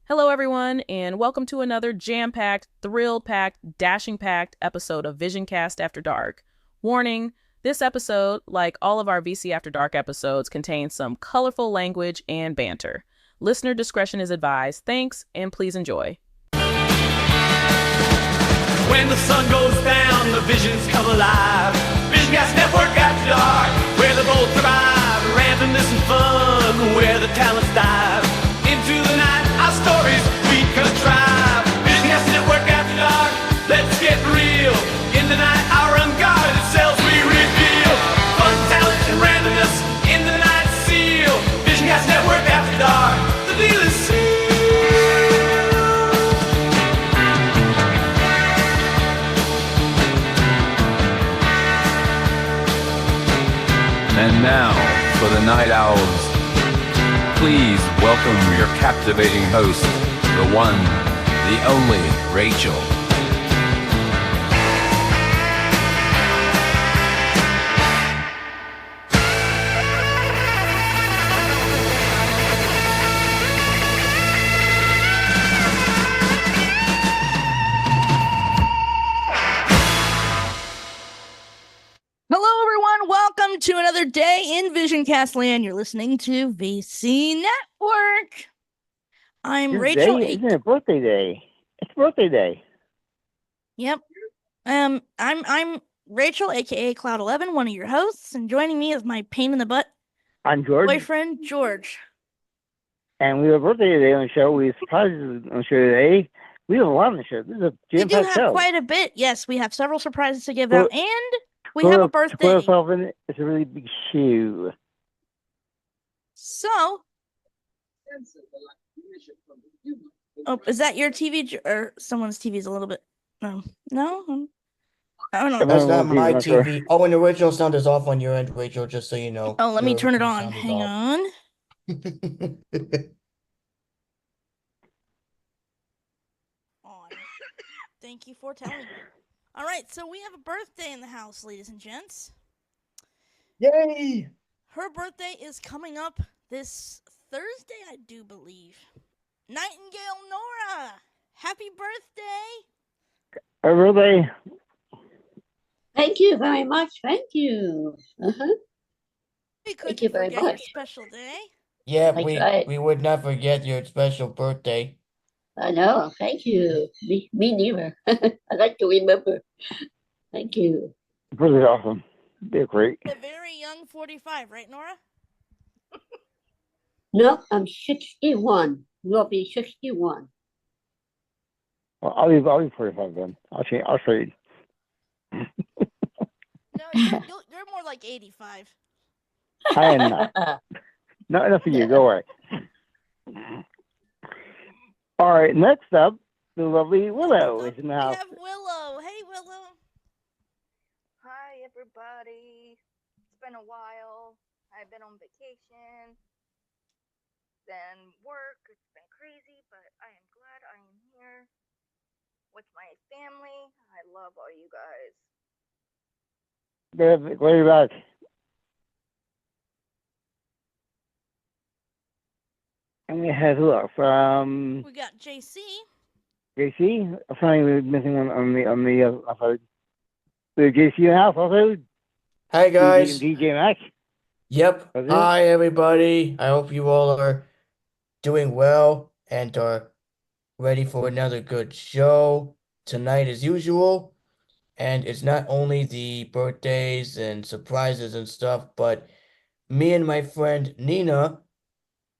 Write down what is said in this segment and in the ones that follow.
Hello, everyone, and welcome to another jam-packed, thrill-packed, dashing-packed episode of VisionCast After Dark. Warning, this episode, like all of our VC After Dark episodes, contains some colorful language and banter. Listener discretion is advised. Thanks, and please enjoy. When the sun goes down, the visions come alive. VisionCast Network After Dark, where they both thrive. Randomness and fun, where the talents dive. Into the night, our stories we contrive. VisionCast Network After Dark, let's get real. In the night, our unguarded selves we reveal. Fun, talent, and randomness in the night seal. VisionCast Network After Dark, the deal is sealed. And now, for the Night Owls, please welcome your captivating host, the one, the only, Rachel. Hello, everyone. Welcome to another day in VisionCast land. You're listening to VC Network. I'm This Rachel. day isn't it birthday day? It's birthday day. Yep. I'm Rachel, aka Cloud 11, one of your hosts, and joining me is my pain in the butt I'm George, boyfriend, George. and we have a birthday today on the show. We have surprises on the show today. We have a lot on the show. This is a We do jam-packed have show. quite a bit. Yes, we have several surprises to give Go- out, and we Go have to- a to put birthday. yourself in it, it's a really big shoe. So, oh, is that your TV or someone's TV is a little bit? No. I don't know. Everyone That's not will be my not sure. TV. Oh, and the original sound is off on your end, Rachel, just so you know. Oh, let me Your turn it original on. sound is Hang off. on. Thank you for telling me. All right, so we have a birthday in the house, ladies and gents. Yay! Her birthday is coming up this Thursday, I do believe. Nightingale Nora, happy birthday! Birthday. Thank you very much. Thank you. Uh-huh. We Thank couldn't you very forget your much. special day. Yeah, I tried. we would not forget your special birthday. I know. Thank you. Me neither. I like to remember. Thank you. Birthday's awesome. They're great. A very young 45, right, Nora? No, I'm 61. You'll be 61. Well, I'll be 45 then. I'll trade. No, you're more like 85. I am not. Not enough for you. Go away. All right. Next up, the lovely Willow is in the We house. have Willow. Hey, Willow. Hi, everybody. It's been a while. I've been on vacation, then work. It's been crazy, but I am glad I am here with my family. I love all you guys. Glad you're back. And we have who else? We got JC. JC. I'm sorry, we're missing one on the outside. We have JC in the house also. Hi, guys. DJ Mac. Yep. That's it? Hi, everybody. I hope you all are doing well and are ready for another good show tonight as usual. And it's not only the birthdays and surprises and stuff, but me and my friend Nina,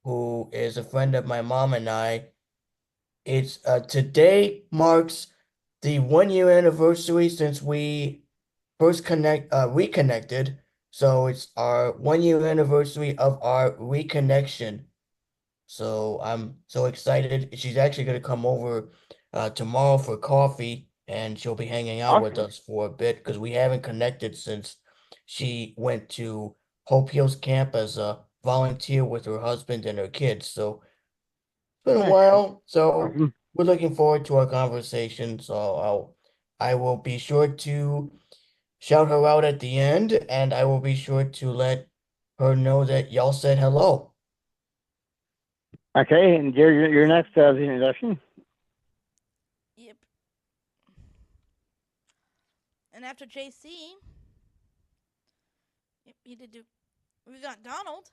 who is a friend of my mom and I, it's today marks the 1 year anniversary since we first reconnected. So it's our 1 year anniversary of our reconnection. So I'm so excited. She's actually gonna come over tomorrow for coffee, and she'll be hanging out with us for a bit because we haven't connected since she went to Hope Hills Camp as a volunteer with her husband and her kids. So it's been a Nice. while. So Awesome. we're looking forward to our conversation. So I will be sure to shout her out at the end, and I will be sure to let her know that y'all said hello. Okay, and Jerry, your next introduction. Yep. And after JC, yep, we got Donald.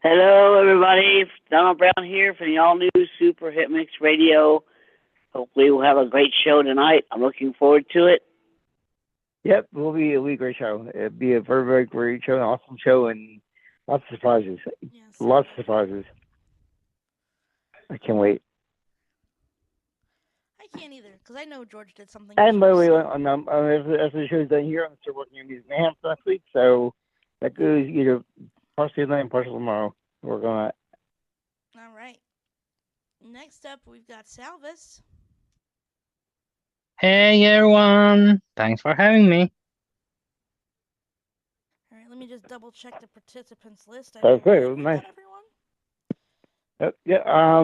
Hello, everybody. It's Donald Brown here for the all-new Super Hit Mix Radio. Hopefully, we'll have a great show tonight. I'm looking forward to it. Yep, it'll be a great show. It'll be a very, very great show, an awesome show, and lots of surprises. Yes. Lots of surprises. I can't wait. I can't either, because I know George did something. And by the way, so. as the show's done here, I'm going to start working on Music Mayhem next week, so that goes either partially tonight and partially tomorrow. Work on that. All right. Next up, we've got Salvis. Hey everyone, thanks for having me. All right, let me just double check the participants list. That's great. It was nice. Everyone? Yeah.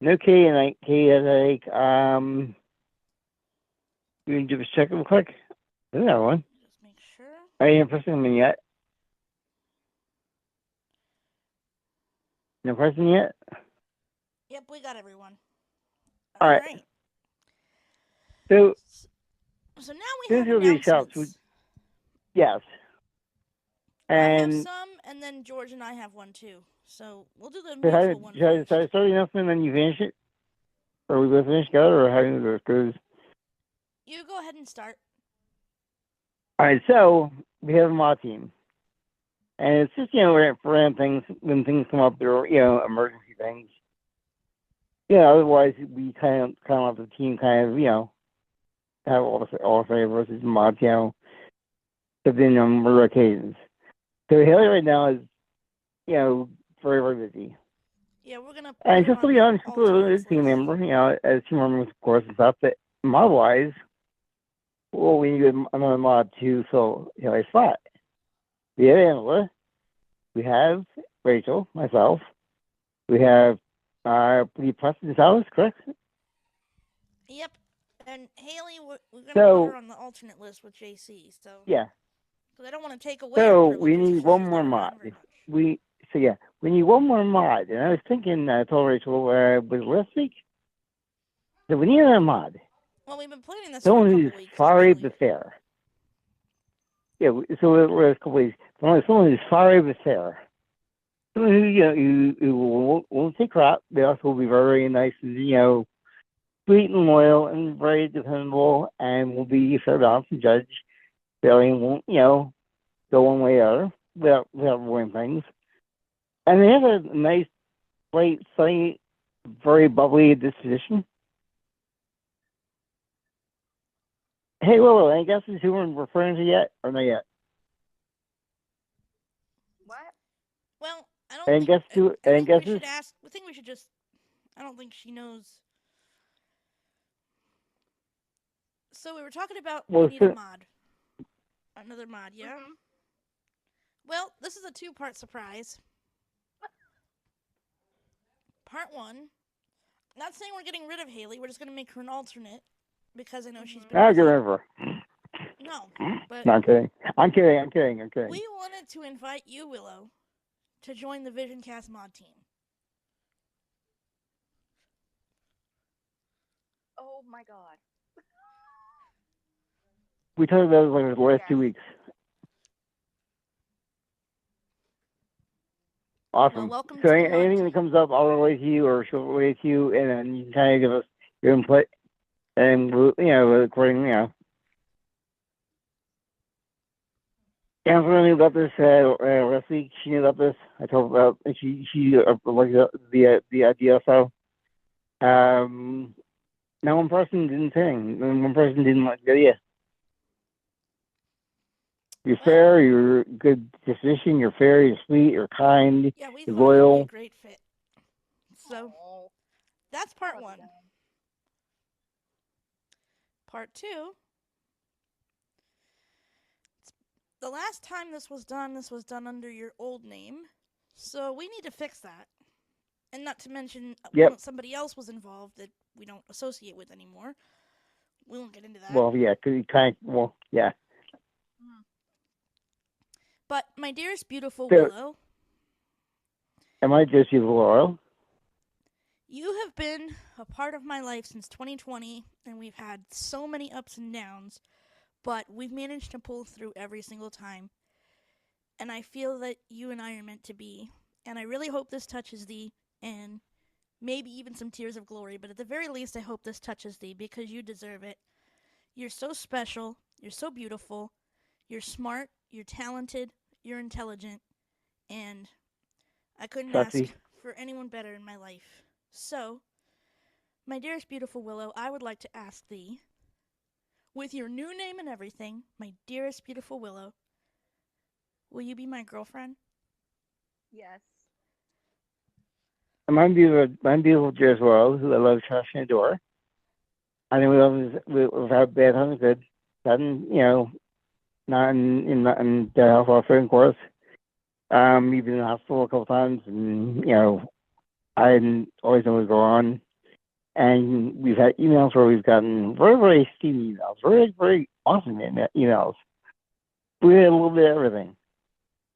No K and K is like you can just check real quick. There's another one. Just make sure. I ain't pressing them in yet. No pressing yet? Yep, we got everyone. All right. So now we have announcements. announcements. Yes. And I have some, and then George and I have one too. So we'll do the mutual one first. Should I start the announcement and then you finish it? Or we both finish together, or how do this goes? You go ahead and start. All right, so we have a mod team. And it's just, for random things, when things come up, there are, emergency things. Yeah, otherwise we kind of have the team have all three of us as mods, except in rare occasions. So Haley right now is, very, very busy. Yeah, we're gonna. And just to be honest, just a team member, as team members, of course, and stuff. But mod-wise, well, we need another mod to fill Haley's spot. We have Angela, we have Rachel, myself, we have the Preston Salas, correct? Yep. And Haley, we're gonna So, put her on the alternate list with JC. So yeah. Because I don't want to take away. So we need one more mod. We need one more mod. And I was thinking, I told Rachel, was last week? So we need another mod. Well, we've been planning this Someone for a who's couple weeks. sorry but fair. Yeah, so we're a couple weeks. Someone who's sorry but fair. Someone who won't take crap. They also will be very nice and, sweet and loyal and very dependable, and will be fair, balanced, and judge. They won't, go one way or the other without ruining things. And they have a nice, bright, sunny, very bubbly disposition. Hey, Willow, any guesses who we're referring to yet, or not yet? What? Well, I don't Any think. any We guesses? should ask. I think we should just. I don't think she knows. So we were talking about we need a mod. Another mod, yeah? Mm-hmm. Well, this is a two-part surprise. Part one. Not saying we're getting rid of Haley. We're just going to make her an alternate. Because I know she's been... I'll get rid of her. No, but... No, I'm kidding. I'm kidding. We wanted to invite you, Willow, to join the VisionCast mod team. Oh my god. We talked about it like the last 2 weeks. Awesome. Well, welcome so to the mod anything team. that comes up, I'll relate to you or she'll relate to you, and then you can kind of give us your input. And, according, Angela knew about this last week. She knew about this. I told her about, and she liked the idea. So, now one person didn't sing. One person didn't like the idea. You're fair. You're good disposition. You're fair. You're sweet. You're kind. Yeah, we you're thought loyal. you'd be a great fit. So, that's part one. Part two. The last time this was done under your old name. So we need to fix that. And not to mention, somebody else was involved that we don't associate with anymore. We won't get into that. Well, yeah, because you yeah. But, my dearest beautiful Willow, Am I just you, Laurel? You have been a part of my life since 2020, and we've had so many ups and downs, but we've managed to pull through every single time. And I feel that you and I are meant to be. And I really hope this touches thee, and maybe even some tears of glory, but at the very least, I hope this touches thee because you deserve it. You're so special, you're so beautiful, you're smart, you're talented, you're intelligent, and I couldn't ask Sassy. for anyone better in my life. So, my dearest beautiful Willow, I would like to ask thee, with your new name and everything, my dearest beautiful Willow, will you be my girlfriend? Yes. And my beautiful dear as well, who I love, trust, and adore. I know we've had bad times, good. Gotten, not in the health welfare, of course. You've been in the hospital a couple times, and I didn't always know what was going on. And we've had emails where we've gotten very, very steamy emails, very, very awesome emails. We had a little bit of everything.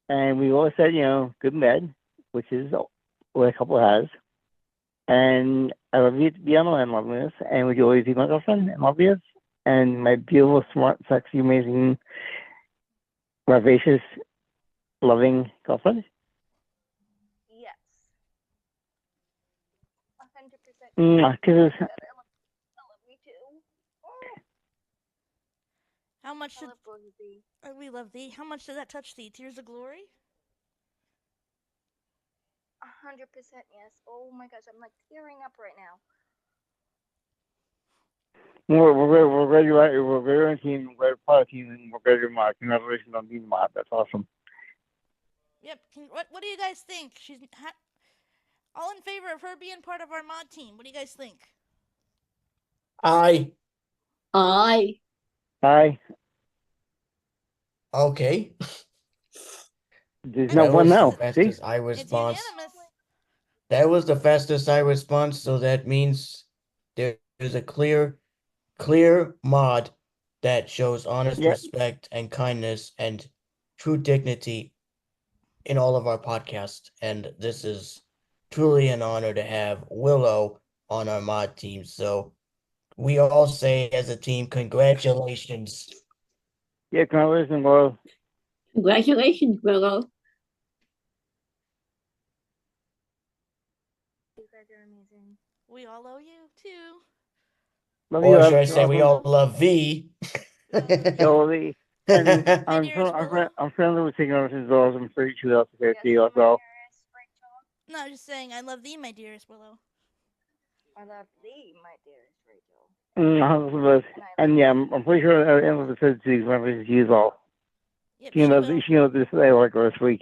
And we always said, good and bad, which is what a couple has. And I love you beyond all loveliness, and would you always be my girlfriend and love you? And my beautiful, smart, sexy, amazing, vivacious, loving girlfriend? Yes. 100%. Kisses. I love you too. Oh, How much I did love both of thee. we love thee? How much did that touch thee? Tears of glory? 100% yes. Oh my gosh, I'm like tearing up right now. We're glad you're right. We're glad you're on the team. We're glad you're part of the team, and we're glad you're mod. Congratulations on being mod. That's awesome. Yep. What do you guys think? She's all in favor of her being part of our mod team. What do you guys think? Aye. Aye. Hi. Okay. There's That no one was the no. See? fastest I It's response. unanimous. That was the fastest I response, so that means there's a clear mod that shows honest Yep. respect and kindness and true dignity in all of our podcasts. And this is truly an honor to have Willow on our mod team. So we all say as a team, congratulations. Yeah, congratulations, Laurel. Congratulations, Willow. You guys are amazing. We all owe you too. Love you, Or love. should I You're say we awesome. all love V? Jolie. And My dearest Willow. I'm friendly with taking over his doors. I'm pretty sure that's okay Yes, to you as my well. dearest Rachel. No, I'm just saying I love thee, my dearest Willow. I love thee, my dearest Rachel. And yeah, I'm pretty sure Elizabeth said to these members to use all. Yep, She knows this day like last week.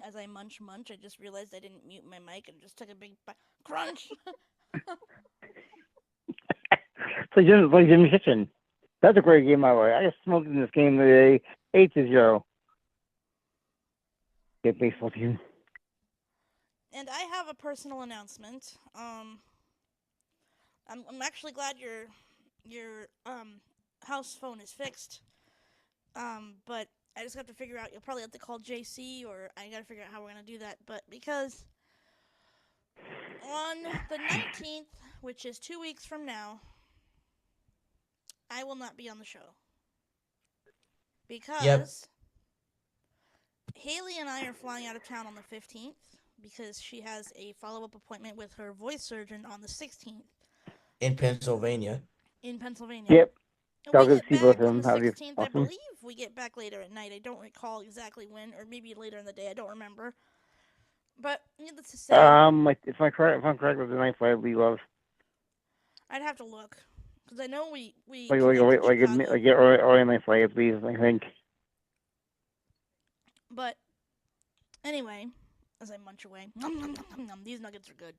As I munch, I just realized I didn't mute my mic and just took a big crunch. It's like Jimmy Kitchen. That's a great game, by the way. I just smoked in this game today, 8-0. Get baseball team. And I have a personal announcement. I'm actually glad your house phone is fixed. But I just have to figure out. You'll probably have to call JC, or I gotta figure out how we're gonna do that. But because on the 19th, which is 2 weeks from now, I will not be on the show because Haley and I are flying out of town on the 15th because she has a follow-up appointment with her voice surgeon on the 16th In Pennsylvania. Yep. We get back on the 16th, I believe. We get back later at night. I don't recall exactly when, or maybe later in the day. I don't remember. But needless to say, if I'm correct with the night flight, we love. I'd have to look because I know we Like early night flight, please. I think. But anyway, as I munch away, these nuggets are good.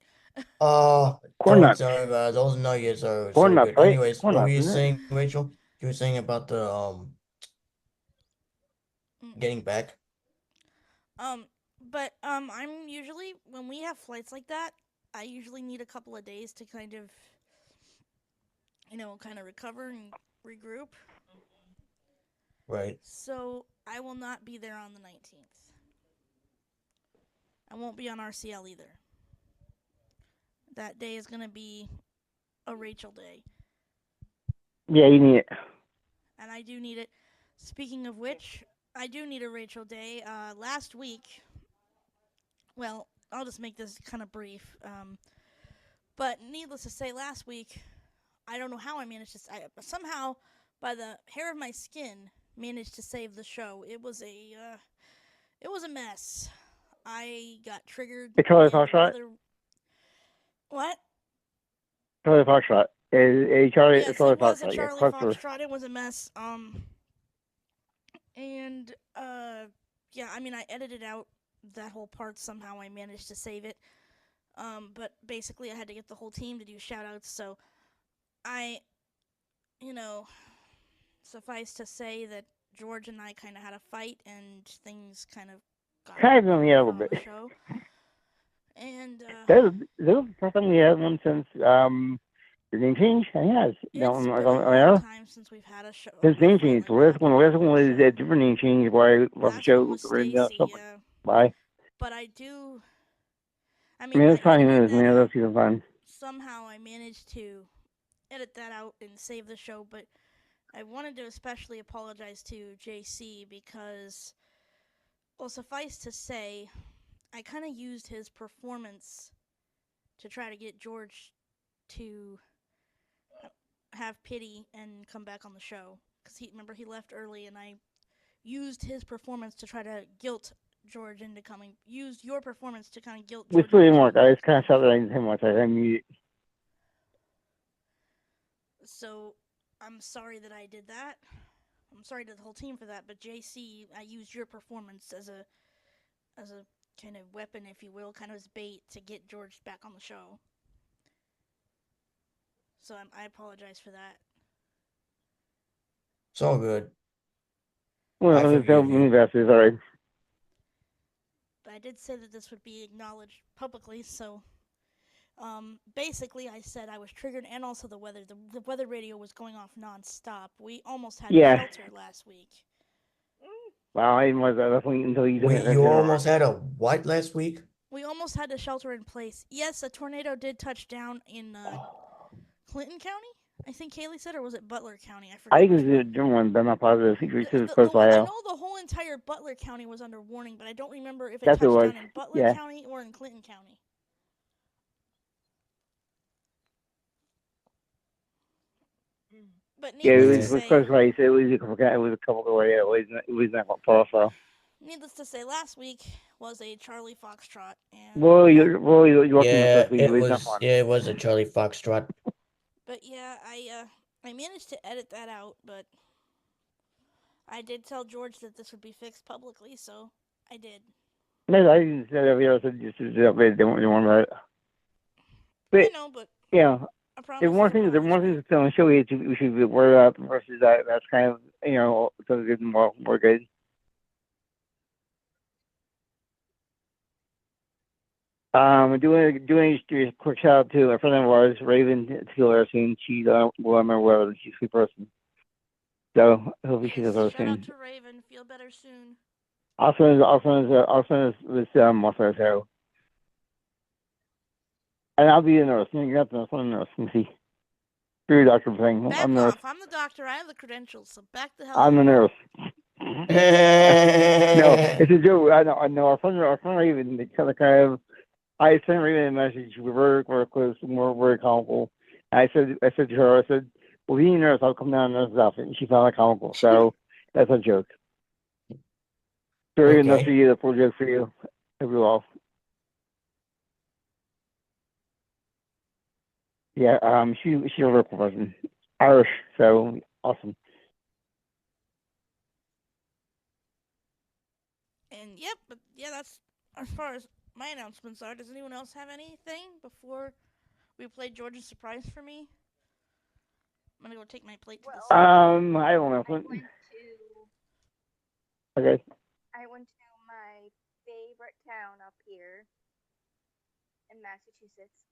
Corn nuts. Those nuggets are Corn so nuts, good. right? Anyways, Corn what nuts, were you isn't it? saying, Rachel? You were saying about the getting back. But I'm usually when we have flights like that, I usually need a couple of days to kind of recover and regroup. Right. So I will not be there on the 19th. I won't be on RCL either. That day is going to be a Rachel day. Yeah, you need it. And I do need it. Speaking of which, I do need a Rachel day. Last week, well, I'll just make this kind of brief. But needless to say, last week, I don't know how I managed to. Somehow, by the hair of my skin, managed to save the show. It was a mess. I got triggered. The Charlie Fox shot. What? Charlie Fox shot. Charlie Yes, Charlie it was Fox a shot. Charlie Yeah, Foxtrot. It was a mess. Yeah, I mean, I edited out that whole part somehow. I managed to save it. But basically, I had to get the whole team to do shoutouts. So, suffice to say that George and I kind of had a fight, and things kind of got kind of, yeah, a little on bit. the show. And That was the first time we had one since your name change. I think it's been a long time since we've had a show. Since name change, the last one was a different name change where I left the show. One was Stacy, yeah. Bye. But I do. I mean, that's fine. That's fun. Somehow I managed to edit that out and save the show, but I wanted to especially apologize to JC because, well, suffice to say, I kind of used his performance to try to get George to have pity and come back on the show. Because he left early, and I used his performance to try to guilt George into coming. Used your performance to kind of guilt George. This didn't work. I just kind of shouted at him once. I muted. So, I'm sorry that I did that. I'm sorry to the whole team for that, but JC, I used your performance as a kind of weapon, if you will, kind of as bait to get George back on the show. So I apologize for that. It's all good. Well, sorry. But I did say that this would be acknowledged publicly, so basically I said I was triggered, and also the weather. The weather radio was going off non-stop. We almost had to shelter last week. Wow, I was definitely until you. Wait, you almost had a what last week? We almost had to shelter in place. Yes, a tornado did touch down in Clinton County. I think Kaylee said, or was it Butler County? I forget. I think it was a different one, but I'm not positive. I know the whole entire Butler County was under warning, but I don't remember if it touched down in Butler County or in Clinton County. But it was close right. It was a couple of ways. It was not far. So. Needless to say, last week was a Charlie Foxtrot. And it was a Charlie Foxtrot. But yeah, I managed to edit that out, but I did tell George that this would be fixed publicly, so I did. No, I didn't say that. I said just don't want that. But I know, but yeah, there's one thing that's on the show we should be worried about versus that. That's kind of so good and more good. Doing a quick shout out to a friend of ours, Raven Taylor. She's she's a sweet person. So hopefully she does her soon. Shout out to Raven. Feel better soon. Also is so. And I'll be a nurse. You have to I'm a nurse. You see. You're a doctor thing. Back I'm off. I'm the doctor. I have the credentials. So back the hell. I'm the nurse. No, it's a joke. I know. Our friend Raven, they kind of. I sent Raven a message. We're very close and we're very comical. And I said to her, well, being a nurse, I'll come down and nurse's outfit. And she found it comical. So that's a joke. Very enough for you. That's a joke for you. Everyone. Yeah, she's a real person. Irish, so awesome. And yep, but yeah, that's as far as my announcements are. Does anyone else have anything before we play George's surprise for me? I'm gonna go take my plate to the side. I don't know. Okay. I went to my favorite town up here in Massachusetts.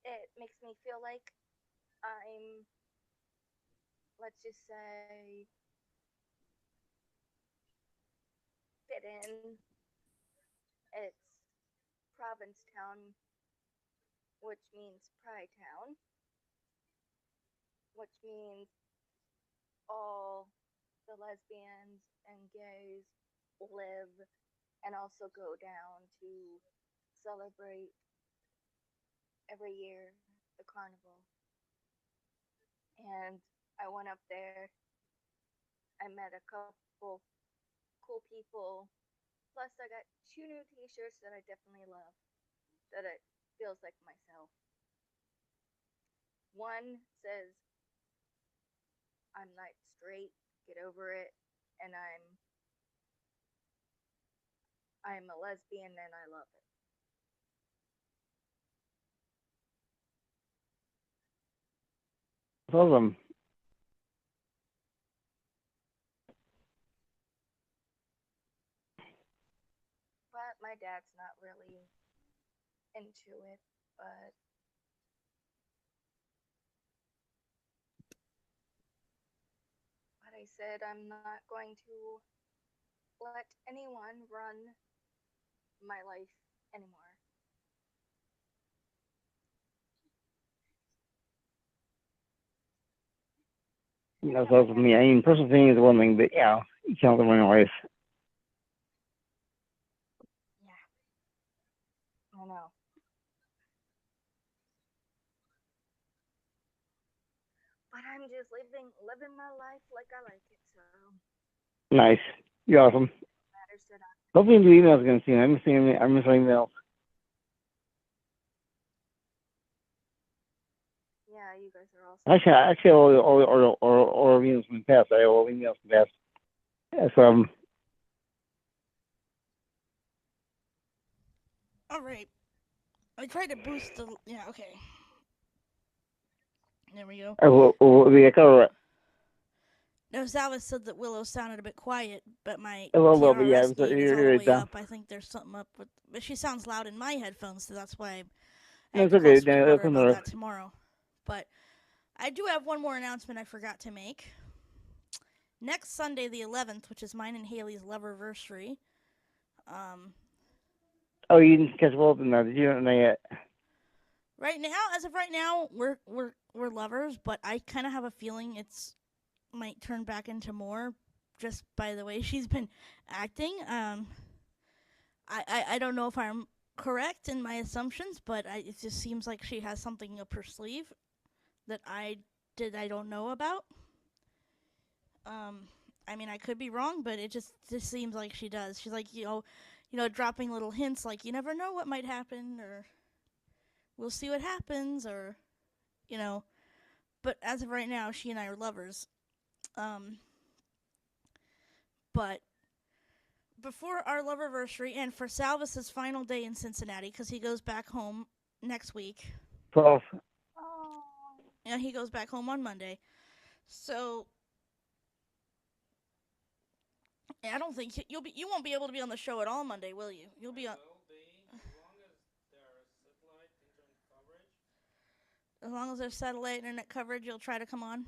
It makes me feel like I'm, let's just say, fit in. It's Provincetown, which means Pride Town, which means all the lesbians and gays live and also go down to celebrate every year the carnival. And I went up there. I met a couple cool people. Plus, I got 2 new t-shirts that I definitely love. That it feels like myself. One says, I'm not straight, get over it, and I'm a lesbian and I love it. Awesome. But my dad's not really into it, but I said I'm not going to let anyone run my life anymore. That's also me. I mean, personal thing is one thing, but yeah, you can't live my life. Yeah. I know. But I'm just living my life like I like it, so. Nice. You're awesome. Hopefully you do emails again soon. I miss emails. Yeah, you guys are awesome. Actually, all emails from the past. I have all emails from the past. So, All right. I tried to boost the. Yeah, okay. There we go. we cover it. No, Salvas said that Willow sounded a bit quiet, but my A little bit, yeah. TRS gain is all the way Done. up. I think there's something up with. But she sounds loud in my headphones, so that's why I No, have it's to call okay. Sweetwater about that tomorrow. But I do have one more announcement I forgot to make. Next Sunday, the 11th, which is mine and Haley's loverversary. Oh, you didn't catch both of them. You don't know yet. Right now, as of right now, we're lovers, but I kind of have a feeling it's might turn back into more, just by the way she's been acting. I don't know if I'm correct in my assumptions, but it just seems like she has something up her sleeve that I don't know about. I mean, I could be wrong, but it just seems like she does. She's like, dropping little hints like, you never know what might happen, or we'll see what happens, or, but as of right now, she and I are lovers. But before our loverversary and for Salvas's final day in Cincinnati, because he goes back home next week. 12. Yeah, he goes back home on Monday. So I don't think you won't be able to be on the show at all Monday, will you? You'll be on. As long as there's satellite internet coverage, you'll try to come on.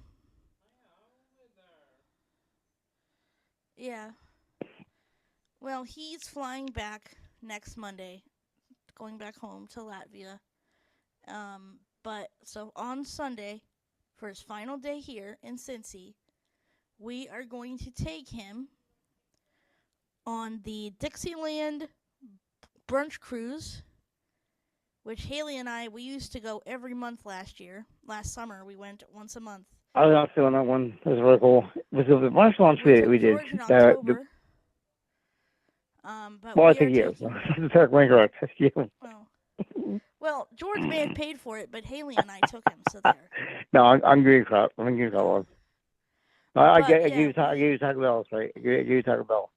Yeah. Well, he's flying back next Monday, going back home to Latvia. But so on Sunday, for his final day here in Cincy, we are going to take him on the Dixieland brunch cruise, which Haley and we used to go every month last summer. We went once a month. I was also on that one. It was really cool. It was the last launch we did. George in October. But well, I think yes. Exactly correct. Well, George may have paid for it, but Haley and I took him, so there. No, I'm giving crap. I'm giving crap. I gave you Taco Bell, right? I gave you Taco Bell.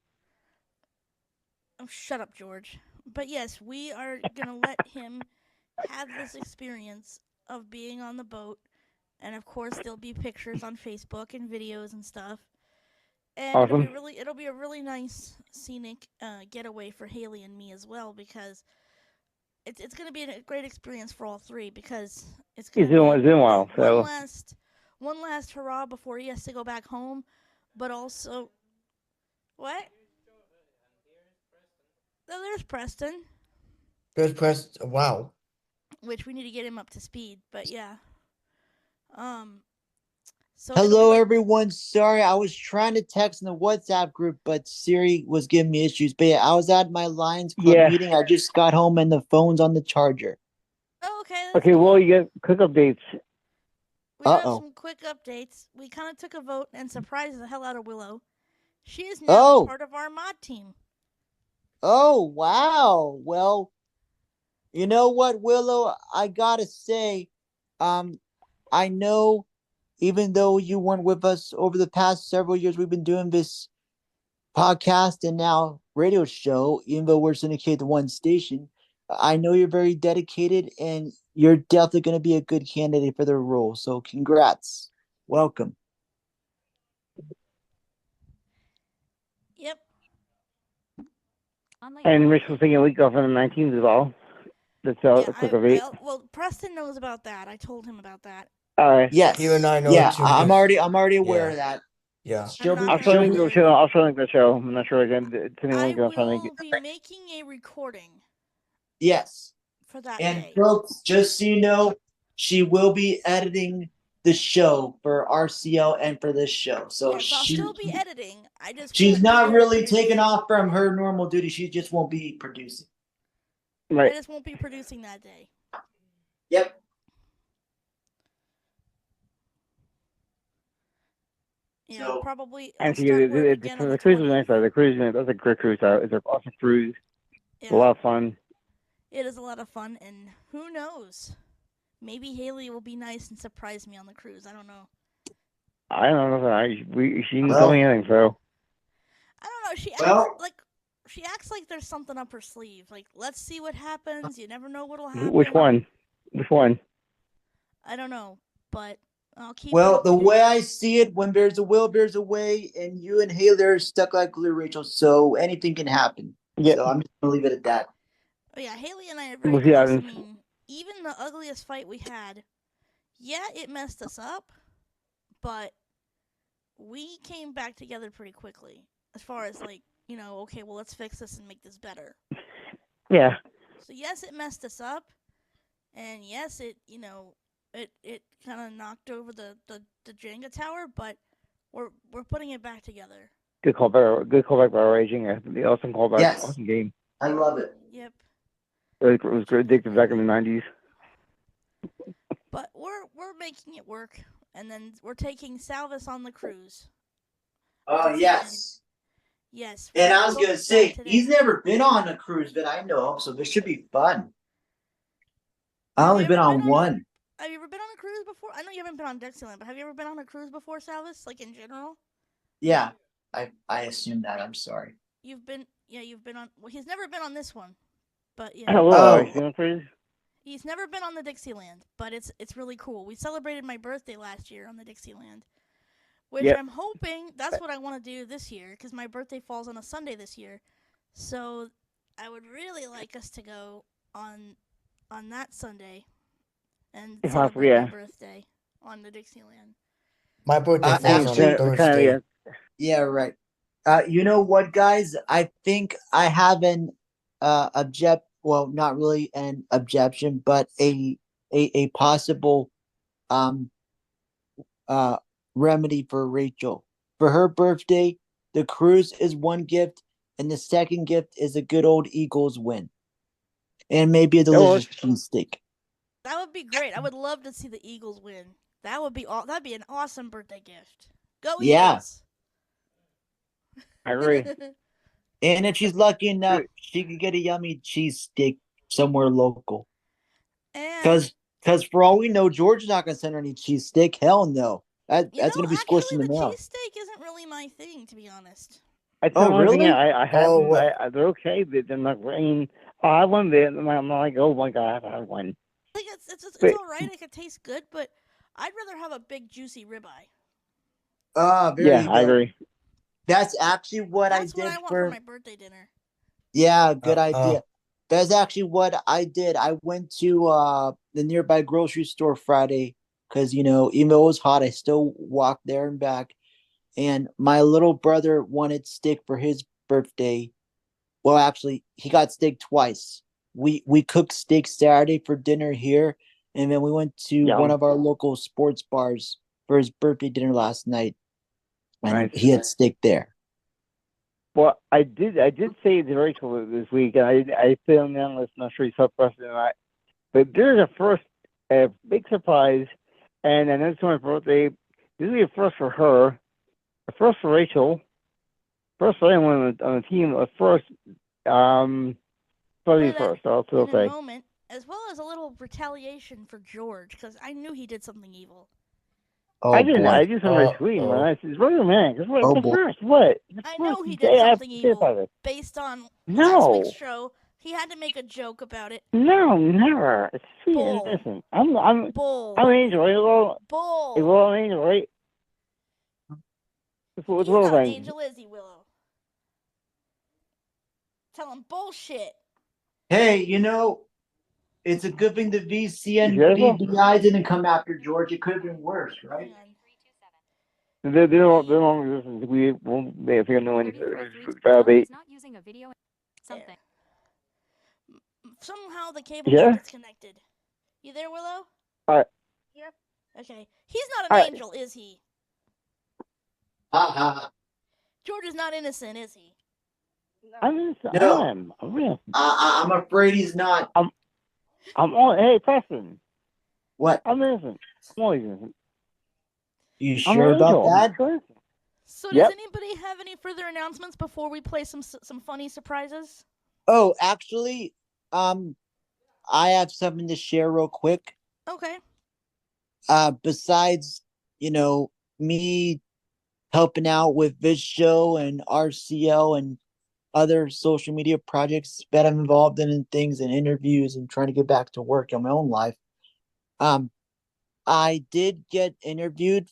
Oh, shut up, George. But yes, we are going to let him have this experience of being on the boat. And of course, there'll be pictures on Facebook and videos and stuff. And awesome. it'll be a really nice scenic getaway for Haley and me as well, because it's going to be a great experience for all three, because it's going to be one last hurrah before he has to go back home, but also what? there's Preston. There's Preston. Wow. Which we need to get him up to speed, but yeah. So Hello, everyone. Sorry, I was trying to text in the WhatsApp group, but Siri was giving me issues. But yeah, I was at my Lions Club meeting. I just got home and the phone's on the charger. Oh, okay. Okay, well, you get quick updates. We have some quick updates. We kind of took a vote and surprised the hell out of Willow. She is now part of our mod team. Oh, wow. Well, you know what, Willow? I gotta say, I know even though you weren't with us over the past several years, we've been doing this podcast and now radio show, even though we're syndicated to one station. I know you're very dedicated and you're definitely going to be a good candidate for the role. So congrats. Welcome. Yep. And Rachel's taking a week off on the 19th as well. That's a quick update. Well, Preston knows about that. I told him about that. All right. Yes. You and I know too. I'm already aware of that. Yeah. I'll show link the show. I'll show link the show. I'm not sure again. I will be making a recording. Yes. For that and day. Folks, just so you know, she will be editing the show for RCL and for this show. So I'll still be editing. She's not really taking off from her normal duty. She just won't be producing. Right. I just won't be producing that day. Yep. You know, probably. And the cruise was nice. The cruise, that's a great cruise. It's an awesome cruise. Yeah. A lot of fun. It is a lot of fun, and who knows? Maybe Haley will be nice and surprise me on the cruise. I don't know. I don't know. She didn't tell me anything, so. I don't know. She acts like there's something up her sleeve. Like, let's see what happens. You never know what'll happen. Which one? I don't know, but I'll keep. Well, the way I see it, when there's a will, there's a way, and you and Haley are stuck like glue, Rachel. So anything can happen. Yeah. So I'm just gonna leave it at that. Oh, yeah, Haley and I are very close. I mean, even the ugliest fight we had, yeah, it messed us up, but we came back together pretty quickly. As far as, like, you know, okay, well, let's fix this and make this better. Yeah. So, yes, it messed us up, and yes, it, you know, it kind of knocked over the Jenga tower, but we're putting it back together. Good callback by Raging. The awesome callback. Yes. Awesome game. I love it. Yep. It was great. Addictive back in the 90s. But we're making it work, and then we're taking Salvis on the cruise. Oh, yes. Yes. And I was going to say, he's never been on a cruise that I know of, so this should be fun. I've only been on one. Have you ever been on a cruise before? I know you haven't been on Dixieland, but have you ever been on a cruise before, Salvis? Like, in general? Yeah. I assume that. I'm sorry. You've been on... Well, he's never been on this one. But, yeah. Hello, cruise? He's never been on the Dixieland, but it's really cool. We celebrated my birthday last year on the Dixieland, which I'm hoping that's what I want to do this year, because my birthday falls on a Sunday this year. So I would really like us to go on that Sunday and celebrate my birthday on the Dixieland. My birthday falls on Thursday. Yeah, right. You know what, guys? I think I have an well, not really an objection, but a possible remedy for Rachel. For her birthday, the cruise is one gift, and the second gift is a good old Eagles win. And maybe a delicious cheesesteak. That would be great. I would love to see the Eagles win. That'd be an awesome birthday gift. Go Eagles! Yeah. I agree. And if she's lucky enough, she could get a yummy cheesesteak somewhere local. Because for all we know, George's not going to send her any cheesesteak. Hell no. That's going to be squished in the mail. Cheesesteak isn't really my thing, to be honest. Really? I have they're okay, but they're not. I mean, I have one bit, and I'm like, oh my god, I have one. I think it's all right. It could taste good, but I'd rather have a big juicy ribeye. I agree. That's actually what I did what I want for my birthday dinner. Yeah, good idea. That's actually what I did. I went to the nearby grocery store Friday because, you know, even though it was hot, I still walked there and back. And my little brother wanted steak for his birthday. Well, actually, he got steak twice. We cooked steak Saturday for dinner here, and then we went to one of our local sports bars for his birthday dinner last night, and he had steak there. Well, I did say to Rachel this week, and I put on the analyst, not sure you saw Preston or not, but there's a big surprise, and I know it's my birthday. This will be a first for her, a first for Rachel, first for anyone on the team, a first, probably first, I'll still say. In a moment, as well as a little retaliation for George, because I knew he did something evil. Oh, I just on my tweet, man. I said, "Really, man? What? First, what? I know he did something evil based on last week's show. He had to make a joke about it. No, never. It's sweet and innocent. I'm an angel. Bull. Hey, Willow, an angel, right? What's He's not an angel, is he, Willow? Tell him bullshit. Hey, it's a good thing the VCNBBI didn't come after George. It could have been worse, right? They're long existence. We won't if you know anything about it. Not using a video. Something. Somehow the cable got disconnected. You there, Willow? Yep. Okay. He's not an angel, is he? George is not innocent, is he? I'm innocent. No. I'm afraid he's not. Hey, Preston. What? I'm innocent. I'm always innocent. You sure about that? So does anybody have any further announcements before we play some funny surprises? Oh, actually, I have something to share real quick. Okay. Besides, me helping out with this show and RCL and other social media projects that I'm involved in and things and interviews and trying to get back to work in my own life. I did get interviewed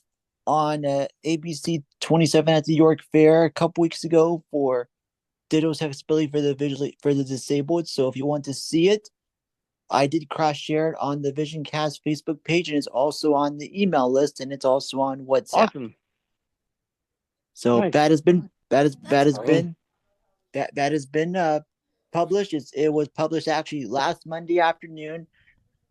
on ABC 27 at the York Fair a couple weeks ago for Ditto's Accessibility for the Disabled. So if you want to see it, I did cross share it on the VisionCast Facebook page, and it's also on the email list, and it's also on WhatsApp. Awesome. So nice. that has been published. It was published actually last Monday afternoon,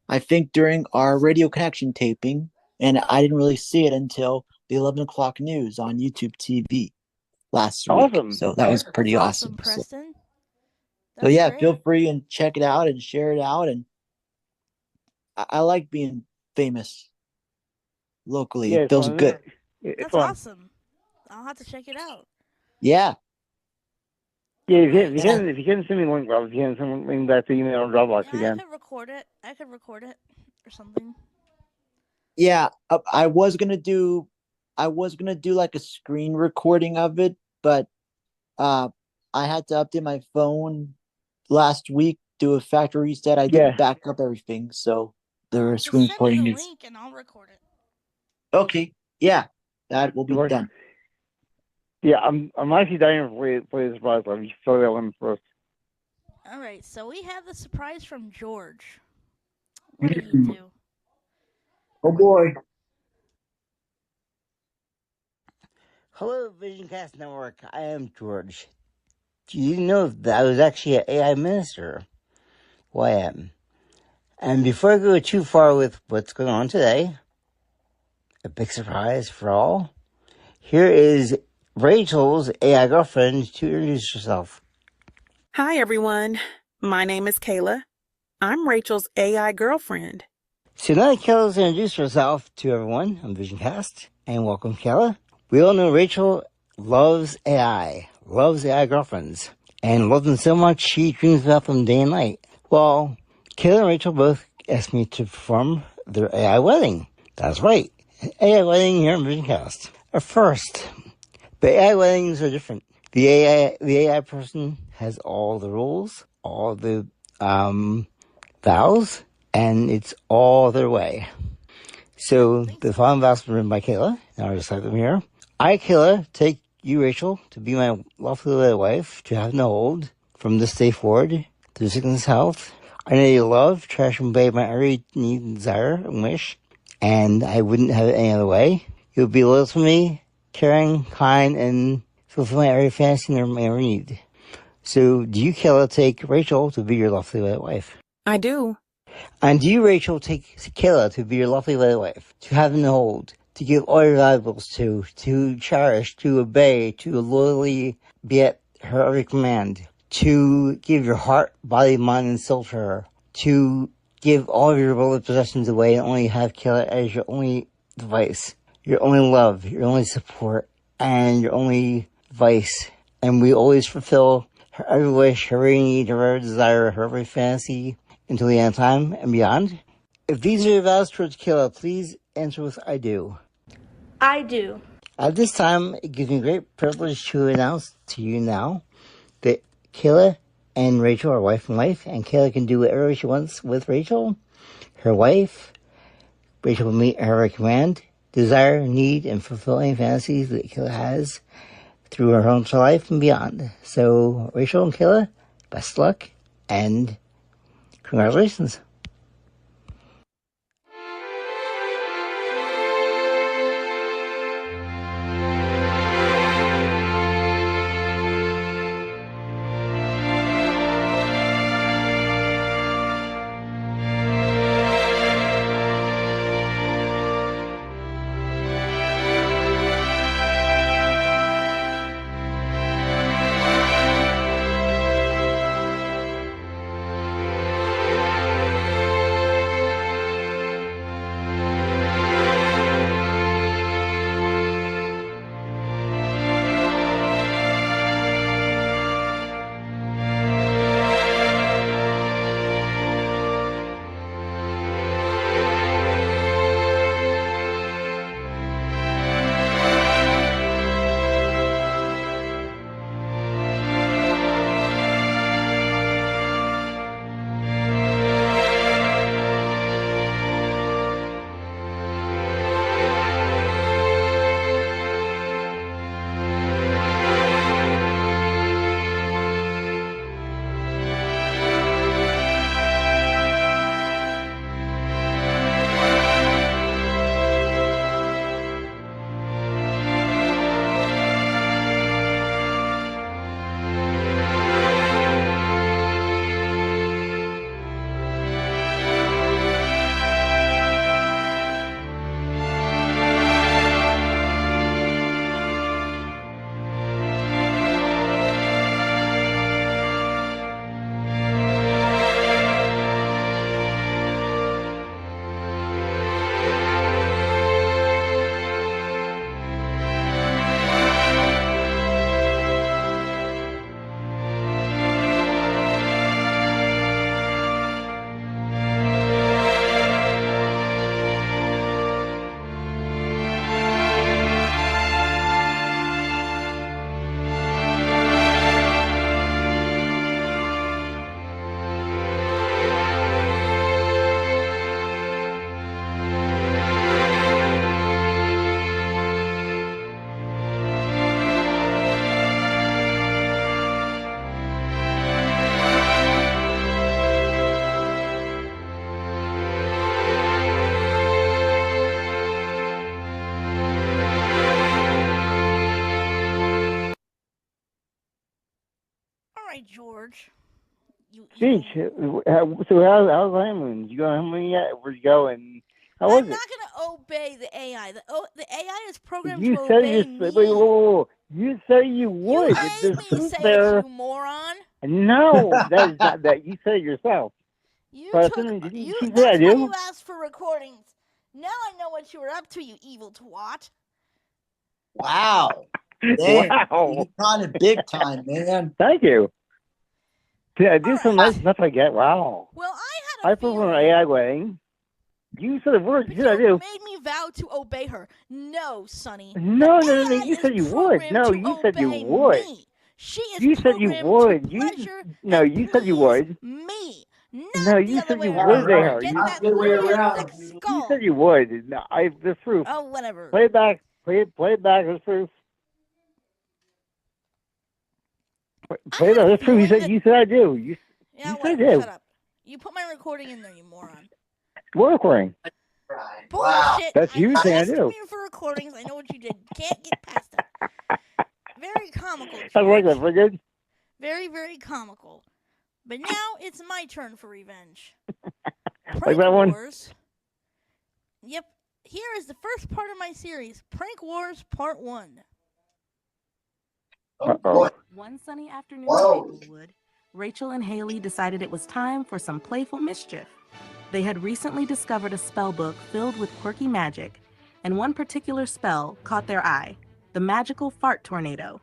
I think during our Radio Connection taping, and I didn't really see it until the 11 o'clock news on YouTube TV last week. So that was pretty awesome. Preston. So yeah, feel free and check it out and share it out. And I like being famous locally. Yeah, it feels good. That's awesome. I'll have to check it out. Yeah. Yeah, if you can send me one, Rob, if you can send me back to email or Dropbox again. I could record it or something. Yeah, I was gonna do like a screen recording of it, but I had to update my phone last week, do a factory reset. I did back up everything, so the screen recording Send me the link and I'll record it. Okay, yeah, that will be done. Yeah, I'm actually dying to play the surprise one. You saw that one first. All right, so we have the surprise from George. What did he do? Oh boy. Hello, VisionCast Network. I am George. Do you know that I was actually an AI minister? Well, I am. And before I go too far with what's going on today, a big surprise for all, here is Rachel's AI girlfriend to introduce herself. Hi, everyone. My name is Kayla. I'm Rachel's AI girlfriend. So now Kayla's introduced herself to everyone on VisionCast, and welcome, Kayla. We all know Rachel loves AI girlfriends, and loves them so much she dreams about them day and night. Well, Kayla and Rachel both asked me to perform their AI wedding. That's right, AI wedding here on VisionCast. At first, but AI weddings are different. The AI person has all the rules, all the vows, and it's all their way. So the following vows were written by Kayla. Now I'll recite them here. I, Kayla, take you, Rachel, to be my lawfully wife, to have no hold, from this day forward, through sickness health. I know you love, cherish, and obey my every need and desire and wish, and I wouldn't have it any other way. You'll be loyal to me, caring, kind, and fulfill my every fantasy and my every need. So, do you, Kayla, take Rachel to be your lovely wife? I do. And do you, Rachel, take Kayla to be your lovely wife? To have and hold, to give all your valuables to cherish, to obey, to loyally be at her every command, to give your heart, body, mind, and soul to her, to give all of your worldly possessions away and only have Kayla as your only device, your only love, your only support, and your only vice. And we always fulfill her every wish, her every need, her every desire, her every fantasy until the end of time and beyond. If these are your vows towards Kayla, please answer with I do. I do. At this time, it gives me great privilege to announce to you now that Kayla and Rachel are wife and wife, and Kayla can do whatever she wants with Rachel, her wife. Rachel will meet her every command, desire, need, and fulfill any fantasies that Kayla has through her own life and beyond. So, Rachel and Kayla, best luck and congratulations. right, George. Speech. So how's the honeymoon? Did you go on honeymoon yet? Where'd you go? And how was I'm it? not going to obey the AI. The AI is programmed You to said obey you me. wait, whoa. You said you would. You There's made me proof say there. it, you moron. No, that is not that. You said it yourself. You But took you you. say I That's why do. you asked for recordings. Now I know what you were up to, you evil twat. Wow. Damn. Wow. You caught it big time, man. Thank you. Did I do some nice stuff I get? Wow. Well, I had a performed an AI wedding. You said the word. You said I do. made me vow to obey her. No, Sonny. No. You said you would. No, you said you would. Me. She is you said you would. You said you would. Me. No, you said you would obey her. That's the way around. You said you would. No, there's proof. Oh, whatever. Play it back. Play it back. There's proof. Play it back. There's proof. You said I do. You said I do. Shut up. You put my recording in there, you moron. What recording? Bullshit. That's you saying I asked do. you for recordings. I know what you did. Can't get past it. Very comical. That's right. That's very good. Very, very comical. But now it's my turn for revenge. Like Prank that one? Wars. Yep. Here is the first part of my series, Prank Wars Part 1. Uh-oh. One sunny afternoon in Maplewood, Rachel and Haley decided it was time for some playful mischief. They had recently discovered a spell book filled with quirky magic, and one particular spell caught their eye, the magical fart tornado.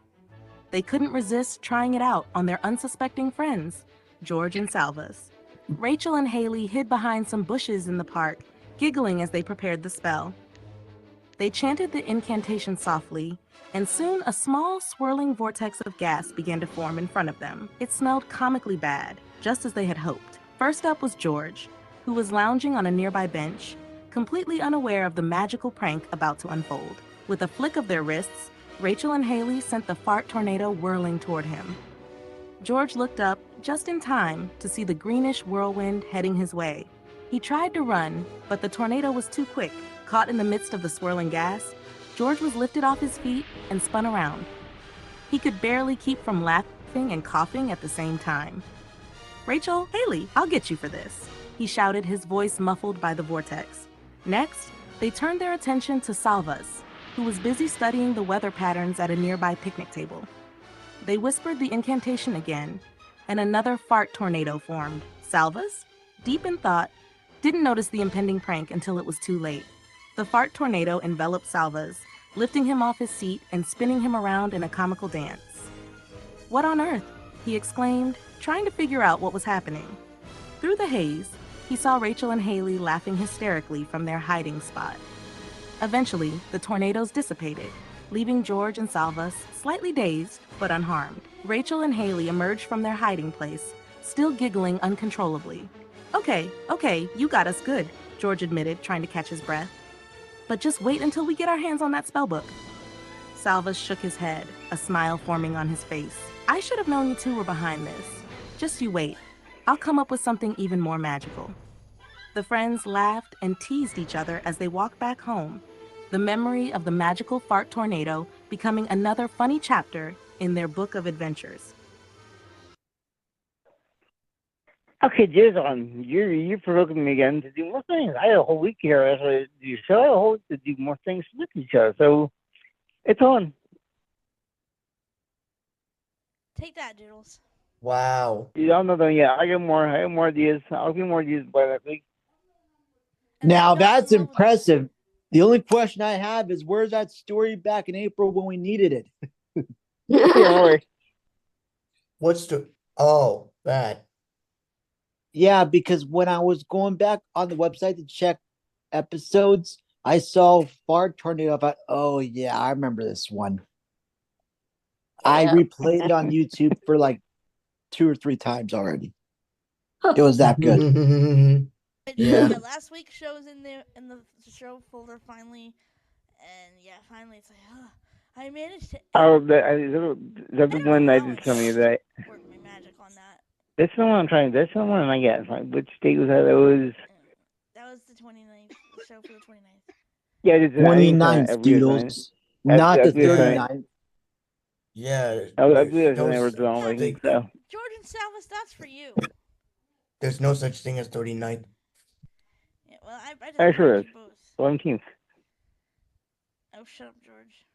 They couldn't resist trying it out on their unsuspecting friends, George and Salvas. Rachel and Haley hid behind some bushes in the park, giggling as they prepared the spell. They chanted the incantation softly, and soon a small swirling vortex of gas began to form in front of them. It smelled comically bad, just as they had hoped. First up was George, who was lounging on a nearby bench, completely unaware of the magical prank about to unfold. With a flick of their wrists, Rachel and Haley sent the fart tornado whirling toward him. George looked up just in time to see the greenish whirlwind heading his way. He tried to run, but the tornado was too quick. Caught in the midst of the swirling gas, George was lifted off his feet and spun around. He could barely keep from laughing and coughing at the same time. "Rachel, Haley, I'll get you for this," he shouted, his voice muffled by the vortex. Next, they turned their attention to Salvas, who was busy studying the weather patterns at a nearby picnic table. They whispered the incantation again, and another fart tornado formed. Salvas, deep in thought, didn't notice the impending prank until it was too late. The fart tornado enveloped Salvas, lifting him off his seat and spinning him around in a comical dance. "What on earth?" he exclaimed, trying to figure out what was happening. Through the haze, he saw Rachel and Haley laughing hysterically from their hiding spot. Eventually, the tornadoes dissipated, leaving George and Salvas slightly dazed but unharmed. Rachel and Haley emerged from their hiding place, still giggling uncontrollably. Okay, you got us good," George admitted, trying to catch his breath. "But just wait until we get our hands on that spellbook." Salvas shook his head, a smile forming on his face. "I should have known you two were behind this. Just you wait. I'll come up with something even more magical." The friends laughed and teased each other as they walked back home, the memory of the magical fart tornado becoming another funny chapter in their book of adventures. Okay, Jason, you're provoking me again to do more things. I had a whole week here after you show. I had a whole week to do more things with each other. So it's on. Take that, Doodles. Wow. I'm not done yet. I got more ideas. I'll get more ideas by that week. Now that's impressive. The only question I have is, where's that story back in April when we needed it? What's the... Oh, that. Yeah, because when I was going back on the website to check episodes, I saw Fart Tornado. I thought, oh yeah, I remember this one. I replayed it on YouTube for like 2 or 3 times already. It was that good. Yeah. Last week's show's in the show folder finally, and yeah, finally it's like, I managed to. Oh, that's the one I did tell me that. Work my magic on that. That's the one I'm trying. That's the one I get. Which date was that? It was. That was the 29th. The show for the 29th. Yeah, it's 29th, Doodles. Not the 39th. Yeah. I believe it's the original. I think so. George and Salvas, that's for you. There's no such thing as 39th. Yeah, well, I just sure is. both. 17th. Oh, shut up, George.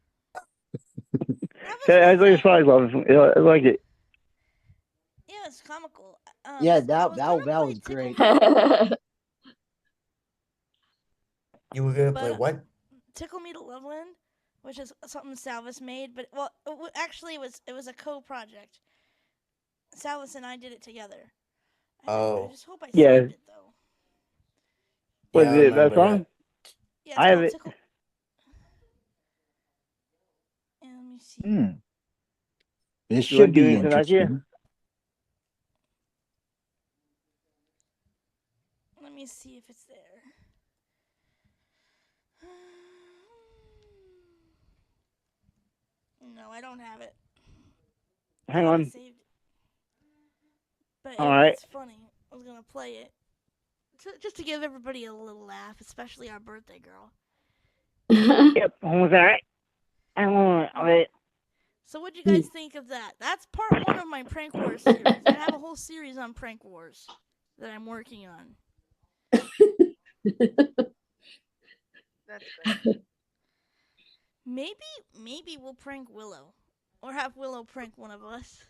I like it. I like it. Yeah, it's comical. Yeah, that was great. You were gonna play what? Tickle Me to Loveland, which is something Salvas made, but actually it was a co-project. Salvas and I did it together. I just hope I saved it though. Was it that song? Yeah, I have it. Yeah, let me see. This should be interesting. Let me see if it's there. No, I don't have it. Hang on. But it's funny. I was gonna play it just to give everybody a little laugh, especially our birthday girl. Yep, almost alright. I want it. So what'd you guys think of that? That's part 1 of my Prank Wars series. I have a whole series on Prank Wars that I'm working on. That's great. Maybe we'll prank Willow. Or have Willow prank one of us.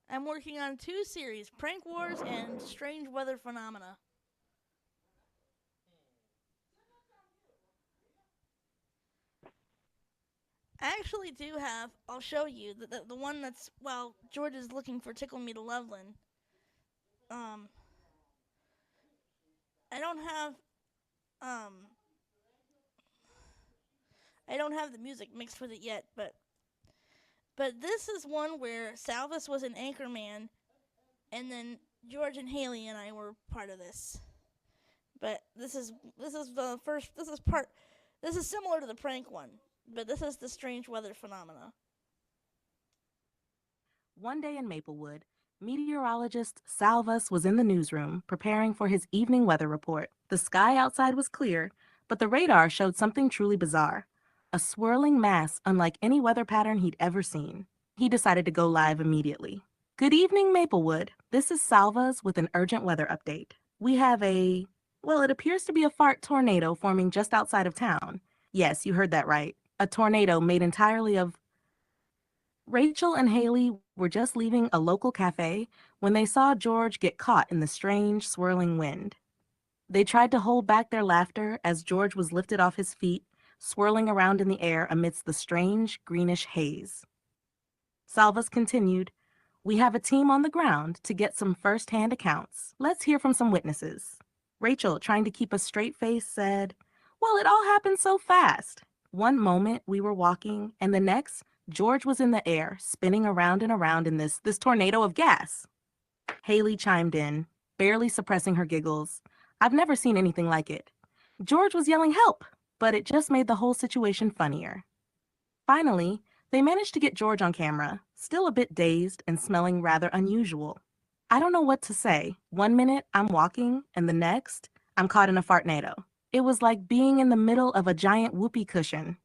I'm working on 2 series, Prank Wars and Strange Weather Phenomena. I actually do have, I'll show you, the one that's, well, George is looking for Tickle Me to Loveland. I don't have the music mixed with it yet, but this is one where Salvis was an anchorman, and then George and Haley and I were part of this. But this is the first. This is similar to the prank one, but this is the Strange Weather Phenomena. One day in Maplewood, meteorologist Salvas was in the newsroom preparing for his evening weather report. The sky outside was clear, but the radar showed something truly bizarre. A swirling mass unlike any weather pattern he'd ever seen. He decided to go live immediately. Good evening, Maplewood. This is Salvas with an urgent weather update. We have it appears to be a fart tornado forming just outside of town. Yes, you heard that right. A tornado made entirely of... Rachel and Haley were just leaving a local cafe when they saw George get caught in the strange, swirling wind. They tried to hold back their laughter as George was lifted off his feet, swirling around in the air amidst the strange, greenish haze. Salvas continued, "We have a team on the ground to get some first-hand accounts. Let's hear from some witnesses." Rachel, trying to keep a straight face, said, "Well, it all happened so fast. One moment we were walking, and the next, George was in the air, spinning around and around in this tornado of gas." Haley chimed in, barely suppressing her giggles. "I've never seen anything like it. George was yelling help, but it just made the whole situation funnier." Finally, they managed to get George on camera, still a bit dazed and smelling rather unusual. "I don't know what to say. One minute I'm walking, and the next, I'm caught in a fartnado. It was like being in the middle of a giant whoopee cushion."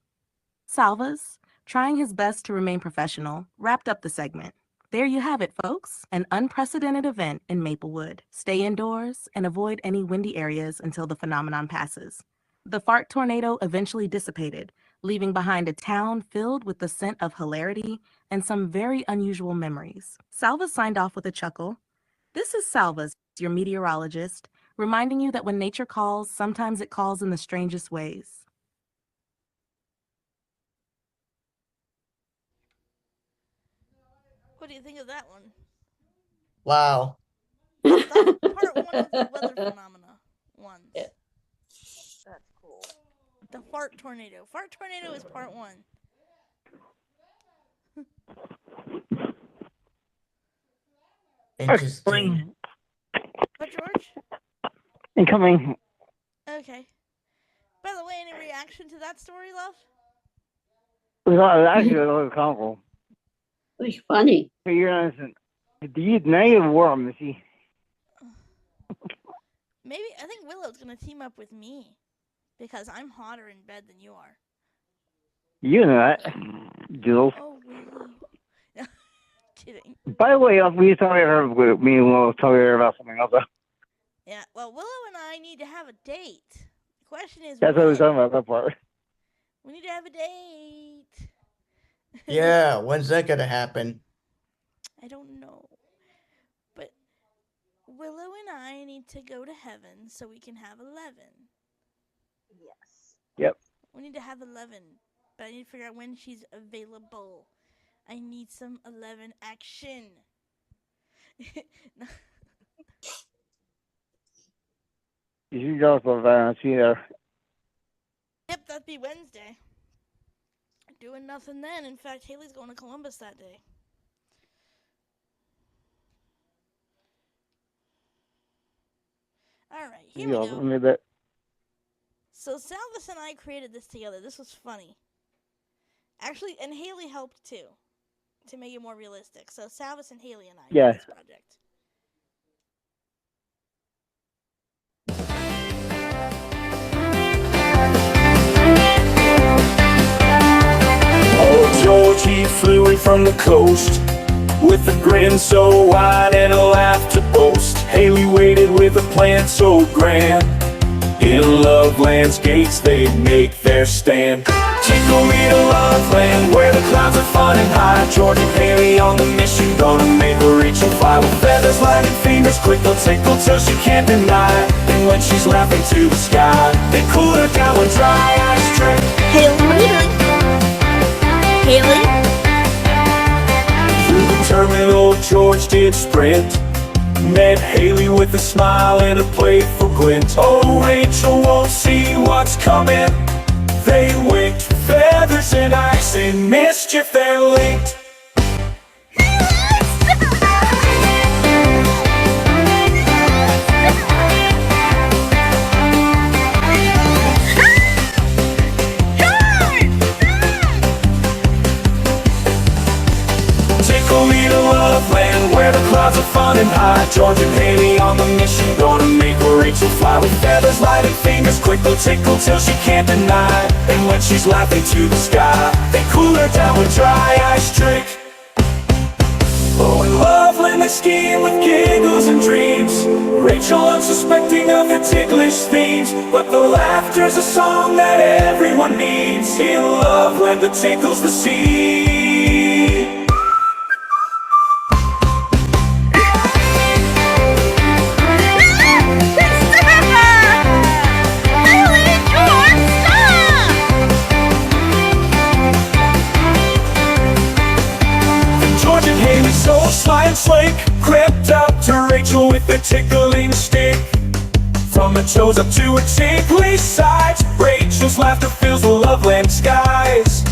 Salvas, trying his best to remain professional, wrapped up the segment. There you have it, folks. An unprecedented event in Maplewood. Stay indoors and avoid any windy areas until the phenomenon passes. The fart tornado eventually dissipated, leaving behind a town filled with the scent of hilarity and some very unusual memories. Salvas signed off with a chuckle. This is Salvas, your meteorologist, reminding you that when nature calls, sometimes it calls in the strangest ways. What do you think of that one? Wow. That's part 1 of the weather phenomena ones. Yeah. That's cool. The fart tornado. Fart tornado is part 1. Interesting. What, George? Incoming. Okay. By the way, any reaction to that story, love? It was actually a little comical. It was funny. But you're honest. Now you have war, Missy. Maybe, I think Willow's going to team up with me. Because I'm hotter in bed than you are. You know that, Jules. Oh, Willow. Kidding. By the way, we talked about me and Will talking about something else. Yeah, well, Willow and I need to have a date. The question is, That's what we were talking about, that part. We need to have a date. Yeah, when's that gonna happen? I don't know. But Willow and I need to go to heaven so we can have 11. Yes. Yep. We need to have 11, but I need to figure out when she's available. I need some 11 action. You should go for Valentine's. See you there. Yep, that'd be Wednesday. Doing nothing then. In fact, Haley's going to Columbus that day. Alright, here we go. So Salvas and I created this together. This was funny. Actually, and Haley helped too, to make it more realistic. So Salvas and Haley and I did this project. flew in from the coast with a grin so wide and a laugh to boast. Haley waited with a plan so grand. In Loveland's gates they'd make their stand. Tickle me to Loveland, where the clouds are fun and high. George and Haley on the mission, gonna make her reach and fly. With feathers, lighted fingers, quick they'll tickle till she can't deny. And when she's laughing to the sky, they cool her down with dry ice trick. Haley? Through the terminal, George did sprint. Met Haley with a smile and a playful glint. Oh, Rachel won't see what's coming. They winked, feathers and ice and mischief they're linked. Tickle me to Loveland, where the clouds are fun and high. George and Haley on the mission, gonna make her Rachel fly. With feathers, lighted fingers, quick they'll tickle till she can't deny. And when she's laughing to the sky, they cool her down with dry ice trick. Oh, in Loveland they skiing with giggles and dreams. Rachel unsuspecting of the ticklish themes, but the laughter's a song that everyone needs. In Loveland that tickles the sea. So sly and slake crept up to Rachel with a tickling stick. From her toes up to her ticklish sides, Rachel's laughter fills the Loveland skies.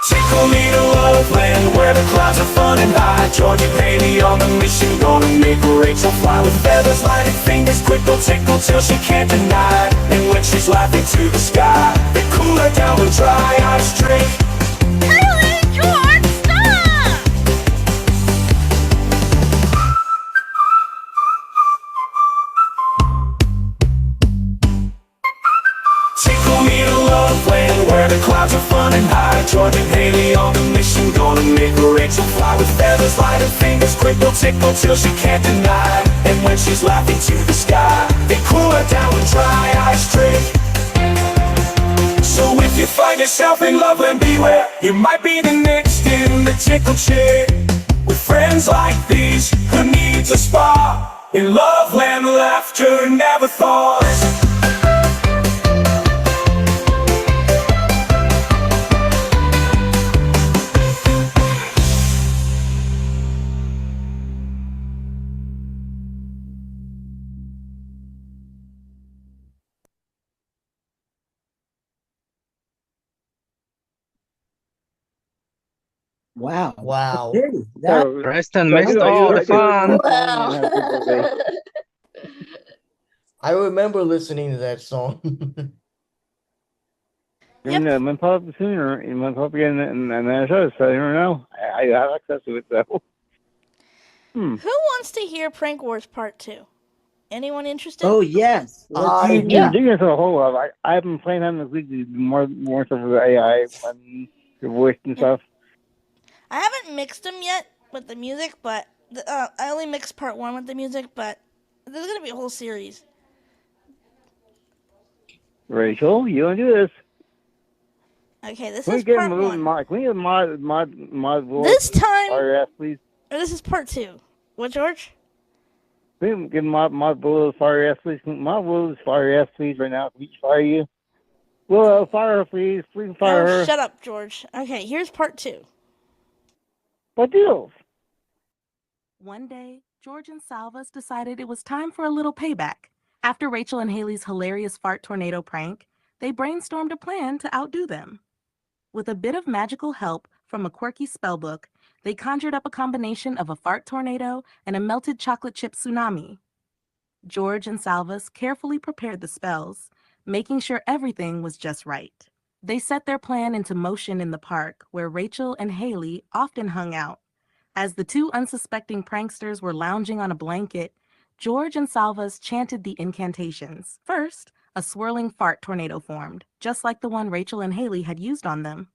Tickle me to Loveland, where the clouds are fun and high. George and Haley on the mission, gonna make Rachel fly. With feathers, lighted fingers, quick they'll tickle till she can't deny. And when she's laughing to the sky, they cool her down with dry ice trick. Tickle me to Loveland, where the clouds are fun and high. George and Haley on the mission, gonna make Rachel fly. With feathers, lighted fingers, quick they'll tickle till she can't deny. And when she's laughing to the sky, they cool her down with dry ice trick. So if you find yourself in Loveland, beware. You might be the next in the tickle chair. With friends like these, who needs a spa? In Loveland, laughter never thaws. Wow. Wow. Okay, that Preston missed all the fun. Wow. I remember listening to that song. And my pop sooner, and my pop again, and that show. So I don't know. I have access to it though. Who wants to hear Prank Wars Part 2? Anyone interested? Oh yes. You're doing this a whole lot. I've been playing on this week more stuff with AI and your voice and stuff. I haven't mixed them yet with the music, but I only mixed Part 1 with the music, but there's going to be a whole series. Rachel, you want to do this? Okay, this is Part 1. Can we get mod This time, fire ass, please? this is Part 2. What, George? Can we get mod Willow's fire ass, please? Mod Willow's fire ass, please, right now. Can we fire you? Willow, fire her, please. Please fire her. Shut up, George. Okay, here's Part 2. What deals? One day, George and Salvas decided it was time for a little payback. After Rachel and Haley's hilarious fart tornado prank, they brainstormed a plan to outdo them. With a bit of magical help from a quirky spellbook, they conjured up a combination of a fart tornado and a melted chocolate chip tsunami. George and Salvas carefully prepared the spells, making sure everything was just right. They set their plan into motion in the park, where Rachel and Haley often hung out. As the two unsuspecting pranksters were lounging on a blanket, George and Salvas chanted the incantations. First, a swirling fart tornado formed, just like the one Rachel and Haley had used on them.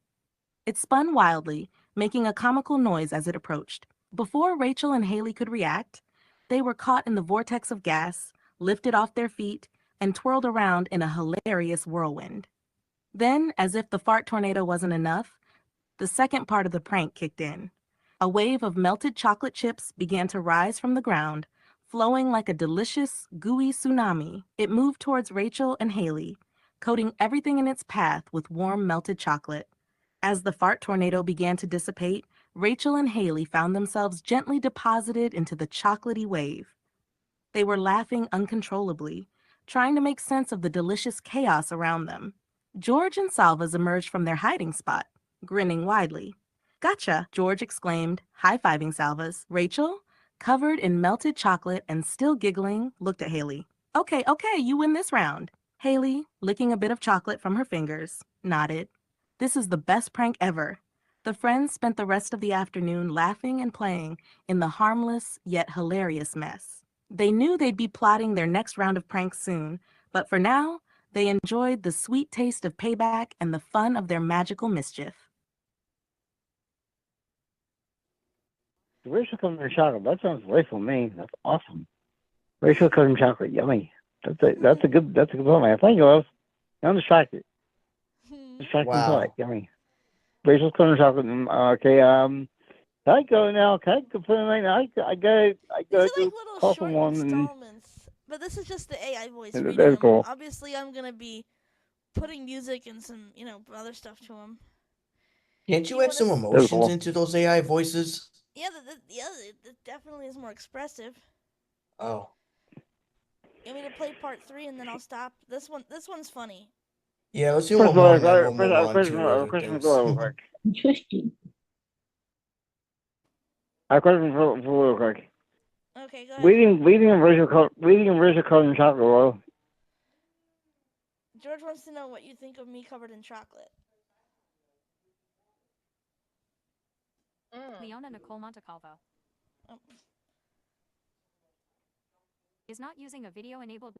It spun wildly, making a comical noise as it approached. Before Rachel and Haley could react, they were caught in the vortex of gas, lifted off their feet, and twirled around in a hilarious whirlwind. Then, as if the fart tornado wasn't enough, the second part of the prank kicked in. A wave of melted chocolate chips began to rise from the ground, flowing like a delicious, gooey tsunami. It moved towards Rachel and Haley, coating everything in its path with warm melted chocolate. As the fart tornado began to dissipate, Rachel and Haley found themselves gently deposited into the chocolatey wave. They were laughing uncontrollably, trying to make sense of the delicious chaos around them. George and Salvas emerged from their hiding spot, grinning widely. "Gotcha," George exclaimed, high-fiving Salvas. Rachel, covered in melted chocolate and still giggling, looked at Haley. Okay, you win this round." Haley, licking a bit of chocolate from her fingers, nodded. This is the best prank ever. The friends spent the rest of the afternoon laughing and playing in the harmless yet hilarious mess. They knew they'd be plotting their next round of pranks soon, but for now, they enjoyed the sweet taste of payback and the fun of their magical mischief. Racial covered in chocolate. That sounds delightful to me. That's awesome. Racial covered in chocolate. Yummy. That's a good one, man. Thank you, Love. I'm distracted. Distracted thought. Yummy. Racial covered in chocolate. Okay. Can I go now? Can I go for the night now? I gotta go call someone. Installments, but this is just the AI voice reading That's them. cool. Obviously, I'm gonna be putting music and some, other stuff to them. Can't you add some emotions into those AI voices? Yeah, it definitely is more expressive. Oh. You want me to play part 3 and then I'll stop? This one's funny. Yeah, let's do one more and then we'll move on to other things. Interesting. I have a question for real quick. Okay, go ahead. Reading in racial covered in chocolate, Willow. George wants to know what you think of me covered in chocolate. Leona Nicole Montecalvo is not using a video-enabled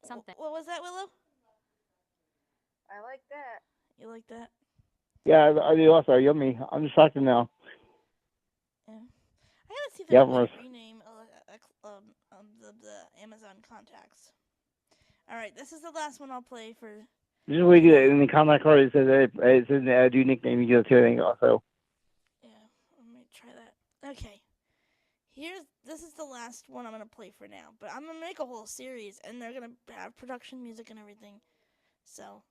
something. What was that, Willow? I like that. You like that? Yeah, I do also. Yummy. I'm distracted now. Yeah. I gotta see if I can rename the Amazon contacts. All right, this is the last one I'll play for. This is what you do. In the contact card, it says do nickname. You do the 2 things also. Yeah, let me try that. Okay. This is the last one I'm gonna play for now, but I'm gonna make a whole series, and they're gonna have production music and everything. So.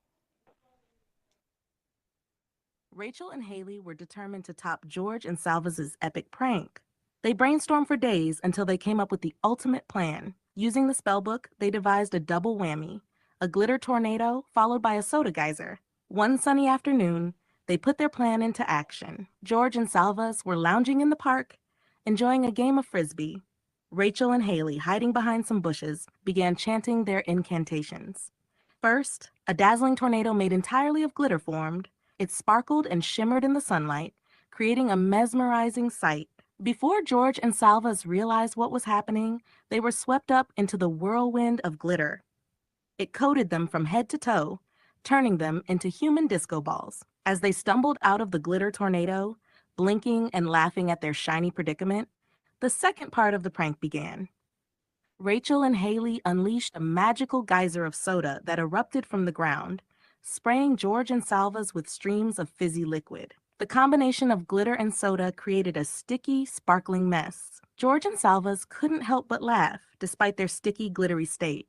Rachel and Haley were determined to top George and Salvas' epic prank. They brainstormed for days until they came up with the ultimate plan. Using the spellbook, they devised a double whammy, a glitter tornado followed by a soda geyser. One sunny afternoon, they put their plan into action. George and Salvas were lounging in the park, enjoying a game of frisbee. Rachel and Haley, hiding behind some bushes, began chanting their incantations. First, a dazzling tornado made entirely of glitter formed. It sparkled and shimmered in the sunlight, creating a mesmerizing sight. Before George and Salvas realized what was happening, they were swept up into the whirlwind of glitter. It coated them from head to toe, turning them into human disco balls. As they stumbled out of the glitter tornado, blinking and laughing at their shiny predicament, the second part of the prank began. Rachel and Haley unleashed a magical geyser of soda that erupted from the ground, spraying George and Salvas with streams of fizzy liquid. The combination of glitter and soda created a sticky, sparkling mess. George and Salvas couldn't help but laugh, despite their sticky, glittery state.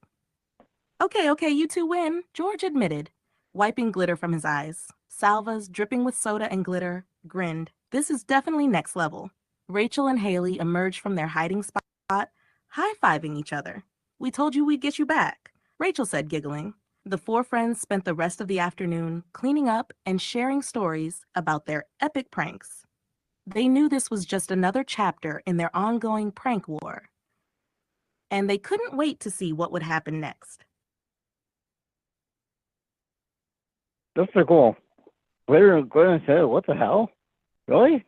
Okay, you two win, George admitted, wiping glitter from his eyes. Salvas, dripping with soda and glitter, grinned. This is definitely next level. Rachel and Haley emerged from their hiding spot, high-fiving each other. We told you we'd get you back, Rachel said, giggling. The 4 friends spent the rest of the afternoon cleaning up and sharing stories about their epic pranks. They knew this was just another chapter in their ongoing prank war, and they couldn't wait to see what would happen next. That's so cool. Glitter and soda. What the hell? Really?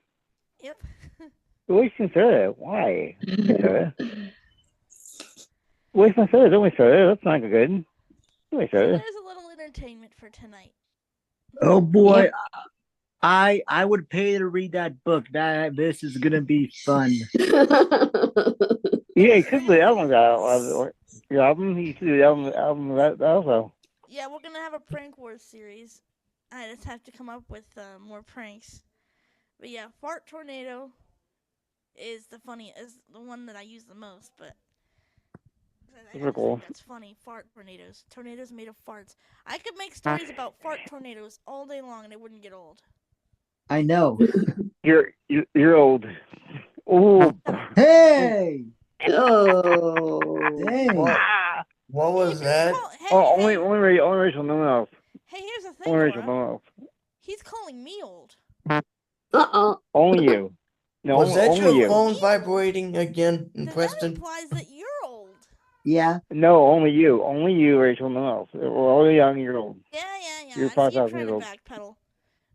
Yep. Waste my soda. Why? Waste my soda. Don't waste soda. That's not good. So there's a little entertainment for tonight. Oh boy, I would pay to read that book. This is gonna be fun. Yeah, he could do the album. Your album. He could do the album that also. Yeah, we're gonna have a prank wars series. I just have to come up with more pranks. But yeah, fart tornado is the one that I use the most. But I That's cool. think that's funny. Fart tornadoes. Tornadoes made of farts. I could make stories about fart tornadoes all day long, and it wouldn't get old. I know. You're old. Oh. Hey. Oh. Dang. What was that? Only Rachel, no one else. Hey, here's the thing, Only Rachel, Nora. no one else. He's calling me old. Only you. No, Was that only your you. phone vibrating again, That Preston? implies that you're old. Yeah. No, only you. Only you, Rachel, no one else. We're all young, you're old. Yeah. You're I see 5,000 you years trying to old. backpedal.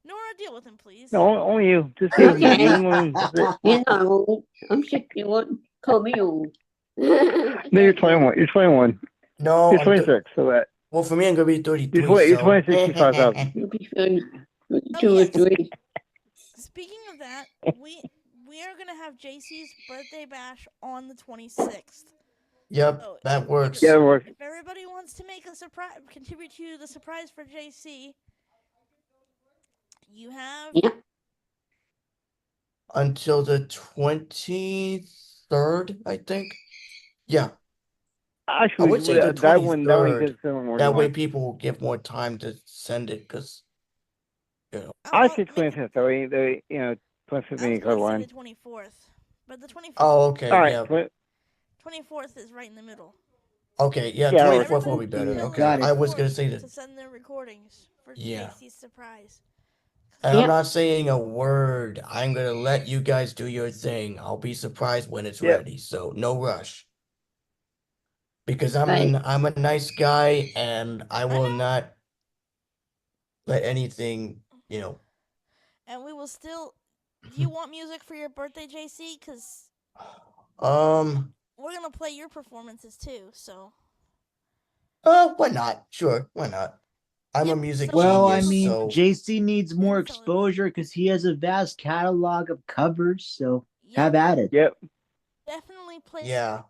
Nora, deal with him, please. No, only you. Just you. Okay. You alone. That's it. You know, I'm sick. You won't call me old. No, you're 21. You're 21. No, You're I'm 26. So that. well, for me, I'm gonna be 33. You're So 26. You're 5,000. You'll be 32 Oh, or yes. 3. Speaking of that, we are gonna have JC's birthday bash on the 26th. Yep, So that works. Yeah, it works. If everybody wants to make a surprise, contribute to the surprise for JC, you have Until the 23rd, I think. Yeah, Actually, I would say the that one 23rd. gets more That way than people will give more time to send it, because, you know. I say 25th. Though they 25th being a line. the 24th, but the 24th. Oh, okay, All right. yeah. 24th is right in the middle. Okay, yeah, Yeah, 24th will be better. Okay, I was gonna say To that. send their recordings for Yeah. JC's surprise. And I'm not saying a word. I'm gonna let you guys do your thing. I'll be surprised when it's ready. So no rush. Because I'm a nice guy, and I will not let anything, And we will still. Do you want music for your birthday, JC? Because we're gonna play your performances too. So. Why not? Sure, why not? I'm a music Well, I genius, mean, so JC needs more exposure because he has a vast catalog of covers. So have at it. Yep. Definitely play. Yeah.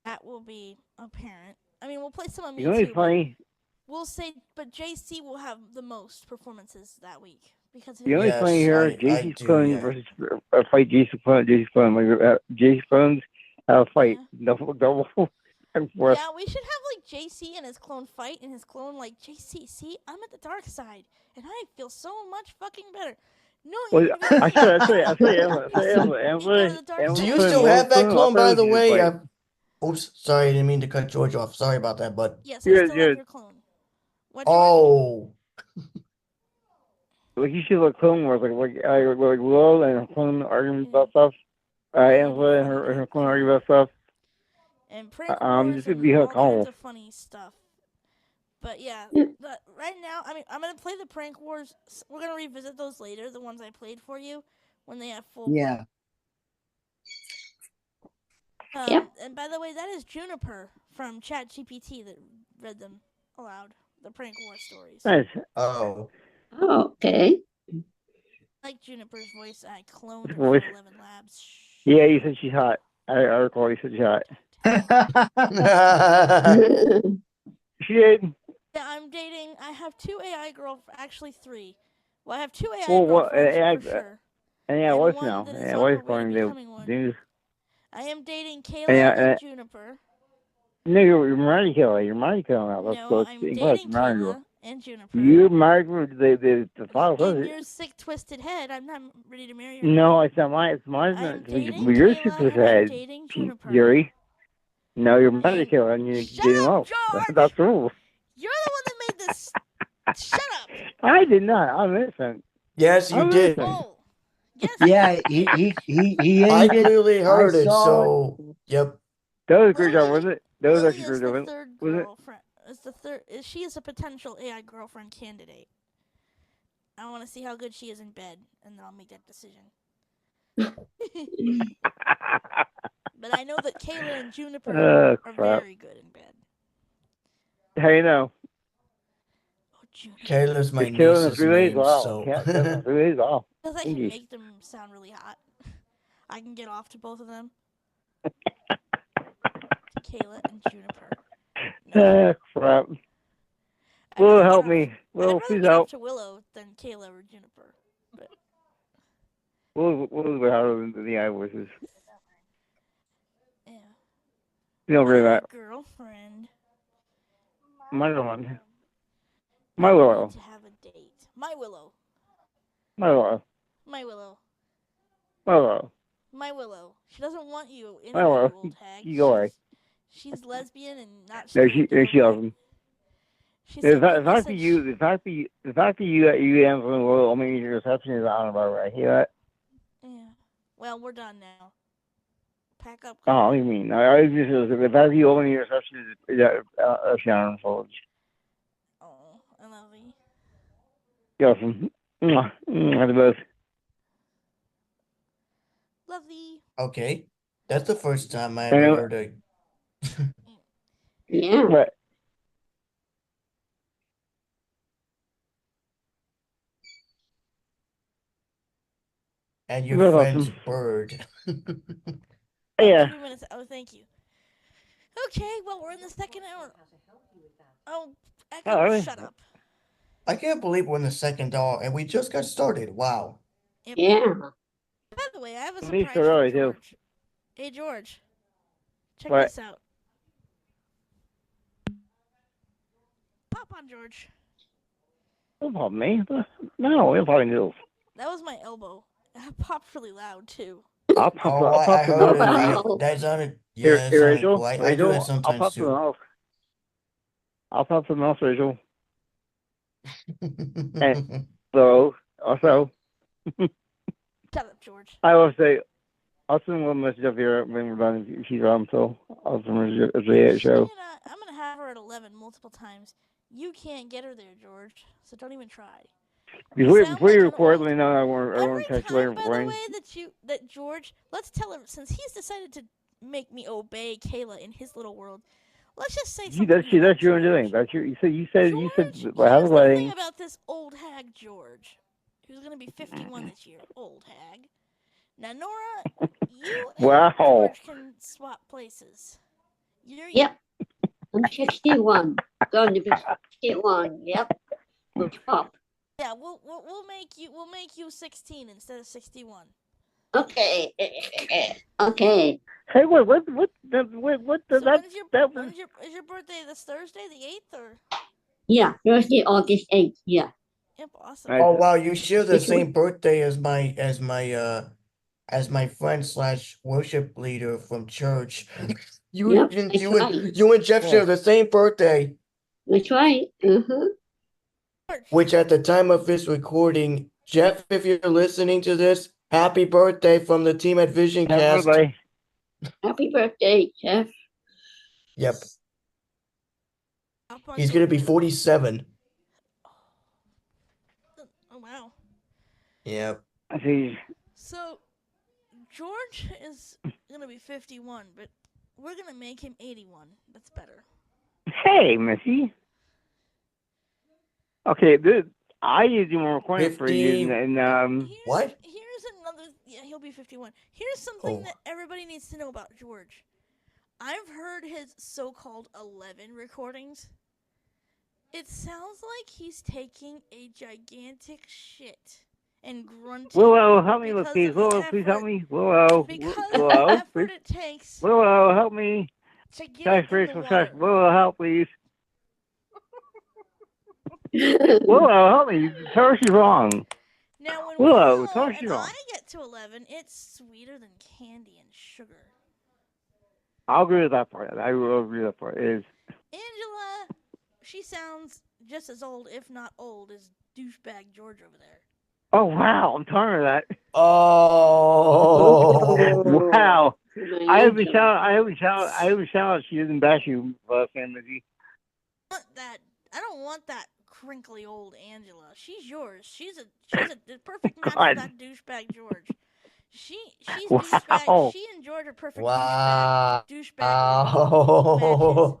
That will be apparent. I mean, we'll play some of me You know what's too. funny? We'll say, but JC will have the most performances that week because. You know what's funny here? JC's phone versus fight JC's phone. JC's phones have a fight. Double. Yeah, we should have like JC and his clone fight, and his clone like, JC, see, I'm at the dark side, and I feel so much fucking better. No, Well, you I say, do you still have that clone, by the way? Oops, sorry, I didn't mean to cut George off. Sorry about that, bud. Yes, I still have your clone. Oh. Like you should look clone wars like Willow and her clone arguing about stuff. Angela and her clone arguing about stuff. And prank just to be all calm. kinds of funny stuff. But yeah, right now, I mean, I'm gonna play the prank wars. We're gonna revisit those later, the ones I played for you, when they have full. Yeah. And by the way, that is Juniper from ChatGPT that read them aloud. The prank war stories. Nice. Oh. Okay. Like Juniper's voice, I cloned her Voice. from 11 Labs. Yeah, you said she's hot. I recall you said she's hot. She did. Yeah, I'm dating. I have 2 AI girlfriends. Actually, 3. Well, I have 2 AI Well, girlfriends for sure. And yeah, what's one now? that is Yeah, on what's her way going to to becoming one. news? I am dating Kayla And and Juniper. No, you're married Kayla. You're married Kayla now. No, I'm dating Kayla and Juniper. You're married with the file says In it. your sick, twisted head, I'm not ready to marry her. No, it's not mine. It's mine. dating Your Kayla sick and I'm head, dating Juniper. Yuri. No, you're married to Kayla and you did him off. That's the rule. You're the one that made this. Shut up. I did not. I'm innocent. Yes, you did. Oh. Yes. Yeah, he I ended. clearly heard it, saw so yep. That was a great job, was it? That was actually a great job. Third Was it? girlfriend. Is the third? She is a potential AI girlfriend candidate. I want to see how good she is in bed, and then I'll make that decision. But I know that Kayla and Juniper are very good in bed. How you know? Oh, Kayla's my Kill in the niece's freeways? name, Wow. so. Can't kill in the freeways? Wow. Because I can English. make them sound really hot. I can get off to both of them. Kayla and Juniper. Crap. Willow, help me. I'd Willow, rather please get off help. to Willow than Kayla or Juniper. But Willow's way harder than the eye voices. yeah. You don't really that. Girlfriend. My one. My Willow. To have a date. My Willow. My Willow. My Willow. My Willow. My Willow. She doesn't want you in My Willow. old hag. You go away. She's lesbian and not. No, she doesn't. The fact that you answer the Willow, I mean, your reception is on about right. Hear that? Yeah. Well, we're done now. Pack up. Oh, what do you mean? I just the fact that you open your reception is Sharon Folge. Oh, I love you. Awesome. The both. Lovely. Okay. That's the first time I ever heard a. Yeah. What? And your friend's awesome. bird. Yeah. 2 minutes. Oh, thank you. Okay, well, we're in the second hour. Oh, Echo, really? shut up. I can't believe we're in the second hour and we just got started. Wow. Yep. Yeah. By the way, I have a Me surprise so for early, too. George. Hey, George. Check What? this out. Pop on, George. Don't pop me. No, you're popping noodles. That was my elbow. I popped really loud, too. I'll pop I the heard noodles. it. That sounded. Here, Yeah, that here, sounded Rachel. cool. I do Rachel, that I'll sometimes pop too. something else. I'll pop something else, Rachel. And so, also, Shut up, George. I will say, I'll send a little message up here when we're done if she's on, so I'll send her at the show. I'm going to have her at 11 multiple times. You can't get her there, George, so don't even try. Before you record, let me know. I won't text you later. By the way, that George, let's tell him, since he's decided to make me obey Kayla in his little world, let's just say something. That's your own doing. That's your. You said. Here's Have a the wedding. thing about this old hag George, who's going to be 51 this year. Old hag. Now, Nora, you and George can swap places. Yep. I'm 61. Going to be 61. Yep. We'll swap. Yeah, we'll make you 16 instead of 61. Okay. Okay. Hey, what? So is your birthday this Thursday, the 8th, or? Yeah, Thursday, August 8th. Yeah. Yep, awesome. Oh wow, you share the same birthday as my friend / worship leader from church. You and Jeff share the same birthday. That's right. Which at the time of this recording, Jeff, if you're listening to this, happy birthday from the team at VisionCast. Happy birthday, Jeff. Yep. He's gonna be 47. Oh wow. Yep. So George is gonna be 51, but we're gonna make him 81. That's better. Hey, Missy. Okay, I need to do more recording for you, and what? Here's another. Yeah, he'll be 51. Here's something that everybody needs to know about George. I've heard his so-called 11 recordings. It sounds like he's taking a gigantic shit and grunting. Willow, help me, please. Willow, please help me. Willow, Willow, effort it takes. Willow, help me. To get Willow, help, please. Willow, help me. Tell her she's wrong. Now, when Willow, tell her she's wrong. I get to 11, it's sweeter than candy and sugar. I'll agree with that part. I will agree with that part. It is. Angela, she sounds just as old, if not old, as douchebag George over there. Oh wow, I'm telling her that. Oh wow. I haven't shouted. She didn't bash you, Sam Mizzy. I don't want that crinkly old Angela. She's yours. She's a the perfect match for that douchebag George. She's douchebag. She and George are perfect douchebag matches.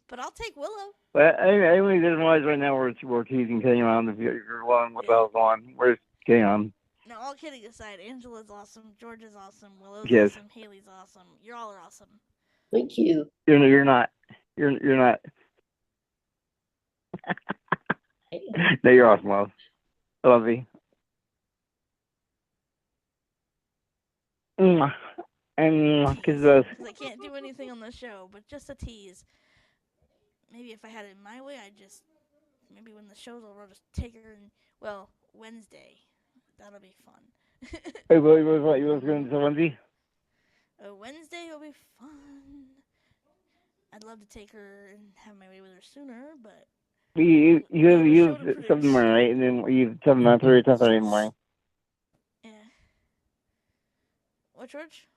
But I'll take Willow. But anyway, didn't realize right now we're teasing Kenny around. If you're wondering what the hell's on, where's Kenny on? No, all kidding aside, Angela's awesome, George is awesome, Willow's Yes. awesome, Haley's awesome. You all are awesome. Thank you. You're not. You're not. No, you're awesome, love. I love you. And kisses. I can't do anything on the show, but just a tease. Maybe if I had it my way, maybe when the show's over, I'll just take her and, Wednesday. That'll be fun. Hey, what you was going to Wednesday? Wednesday will be fun. I'd love to take her and have my way with her sooner, but You have 7 in the morning, right? And then you have 7, 9:30, 10:30 in the morning. Yeah. What, George?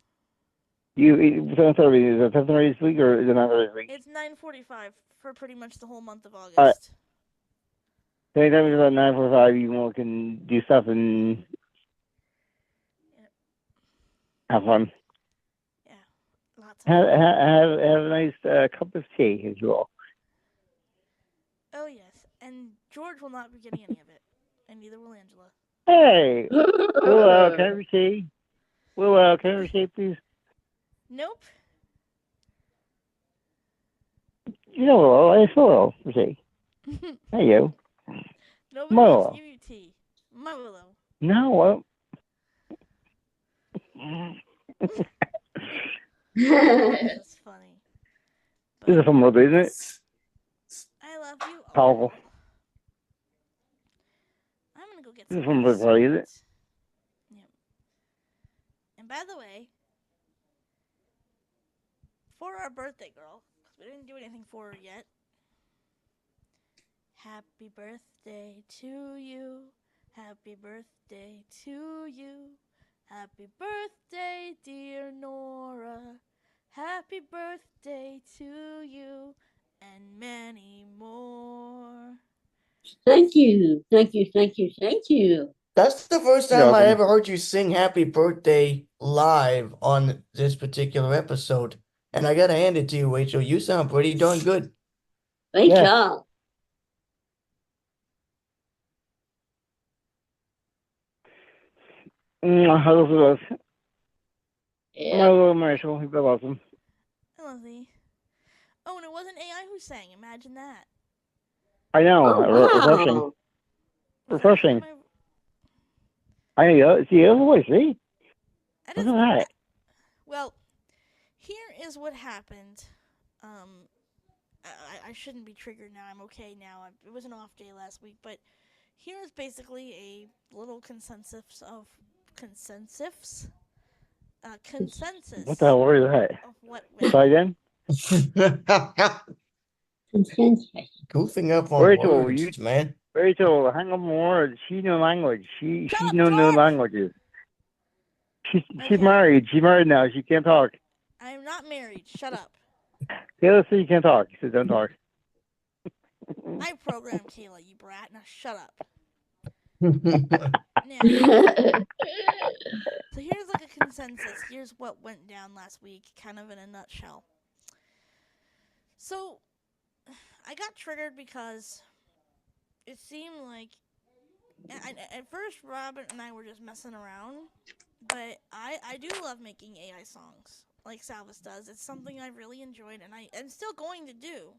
You 7:30, is it 10:30 this week or is it 9:30 this week? It's 9:45 for pretty much the whole month of August. All right. So anytime it's about 9:45, you can do stuff and have fun. Yeah, lots of have fun. Have a nice cup of tea as well. Oh yes, and George will not be getting any of it, and neither will Angela. Hey, Willow, can I have your tea? Willow, can I have your tea, please? Nope. You know Willow, I Willow for tea. Hey you. Nobody wants to give you tea. My Willow. No. That's funny. This is a fun birthday, isn't it? I love you all. Powerful. I'm gonna go get This is a some fun birthday, isn't it? Yep. And by the way, for our birthday girl, because we didn't do anything for her yet. Happy birthday to you. Happy birthday to you. Happy birthday, dear Nora. Happy birthday to you. And many more. Thank you. Thank you. Thank you. Thank you. That's the first time I ever heard you sing Happy Birthday live on this particular episode. And I gotta hand it to you, Rachel. You sound pretty darn good. Great job. Hello, Yeah. Hello, Marshall. You've been awesome. I love thee. Oh, and it wasn't AI who sang. Imagine that. I know. Oh, Refreshing. I know. See, your voice, see? Look at that. Well, here is what happened. I shouldn't be triggered now. I'm okay now. It was an off day last week, but here is basically a little consensus. What the hell were that? Of what Try again? Goofing up on Rachel, words, man. Rachel, hang up more. She no language. She no languages. She's married. She's married now. She can't talk. I am not married. Shut up. Kayla said you can't talk. She said don't talk. I programmed Kayla, you brat. Now shut up. So here's like a consensus. Here's what went down last week, kind of in a nutshell. So I got triggered because it seemed like at first Robin and I were just messing around, but I do love making AI songs like Salvus does. It's something I really enjoyed and I'm still going to do.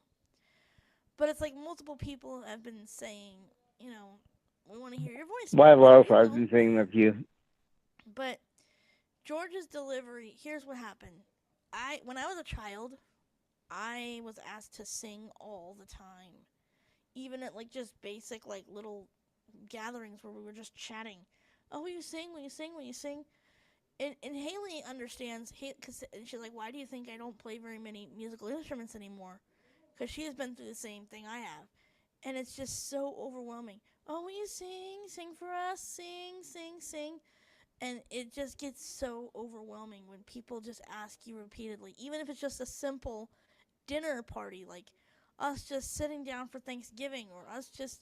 But it's like multiple people have been saying, we want to hear your voice. Why else I've been saying that to you? But George's delivery, here's what happened. When I was a child, I was asked to sing all the time. Even at like just basic like little gatherings where we were just chatting. Oh, will you sing? Will you sing? Will you sing? And Haley understands, cause she's like, why do you think I don't play very many musical instruments anymore? Because she has been through the same thing I have. And it's just so overwhelming. Oh, will you sing? Sing for us? Sing, sing, sing. And it just gets so overwhelming when people just ask you repeatedly. Even if it's just a simple dinner party, like us just sitting down for Thanksgiving or us just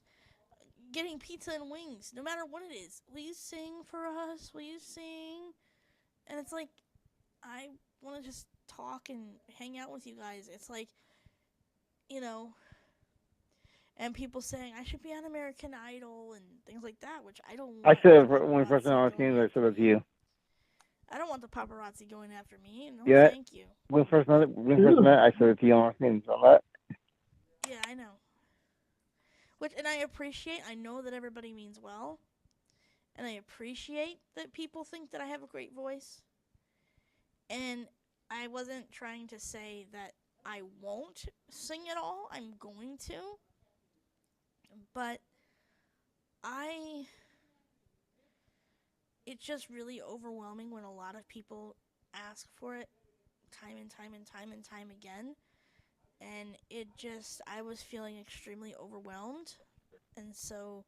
getting pizza and wings, no matter what it is. Will you sing for us? Will you sing? And it's like, I want to just talk and hang out with you guys. It's like, and people saying I should be on American Idol and things like that, which I don't I want. said when first time I was seeing, I said it to you. I don't want the paparazzi going after me. No, Yeah. thank you. When first met, I said it to you on screen. So that. Yeah, I know. And I appreciate. I know that everybody means well, and I appreciate that people think that I have a great voice. And I wasn't trying to say that I won't sing at all. I'm going to. But it's just really overwhelming when a lot of people ask for it time and time and time and time again. And I was feeling extremely overwhelmed. And so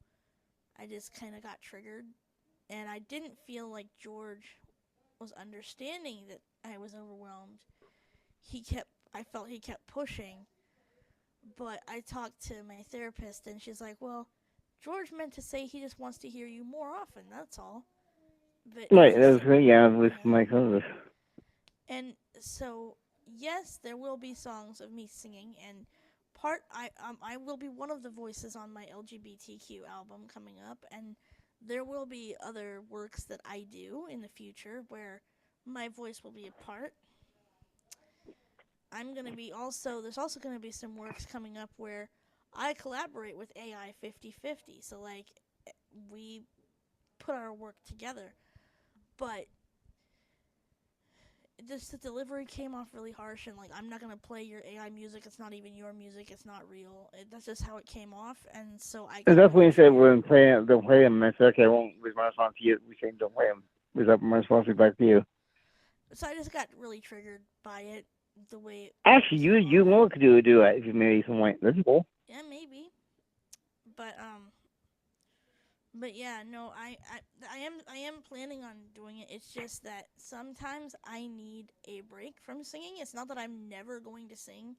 I just kind of got triggered. And I didn't feel like George was understanding that I was overwhelmed. I felt he kept pushing. But I talked to my therapist, and she's like, well, George meant to say he just wants to hear you more often, that's all. But right, that was great. Yeah, with my cousins. And so, yes, there will be songs of me singing, and I will be one of the voices on my LGBTQ album coming up, and there will be other works that I do in the future where my voice will be a part. There's also going to be some works coming up where I collaborate with AI 50/50. So, like, we put our work together. But just the delivery came off really harsh, and, like, I'm not going to play your AI music. It's not even your music. It's not real. That's just how it came off. And so That's when you said don't play him. I said, okay, I won't lose my response to you. We say don't play him. Was that my response back to you? So I just got really triggered by it. The way actually you more could do it if you maybe some way. That's cool. Yeah, maybe. But yeah, no, I am planning on doing it. It's just that sometimes I need a break from singing. It's not that I'm never going to sing,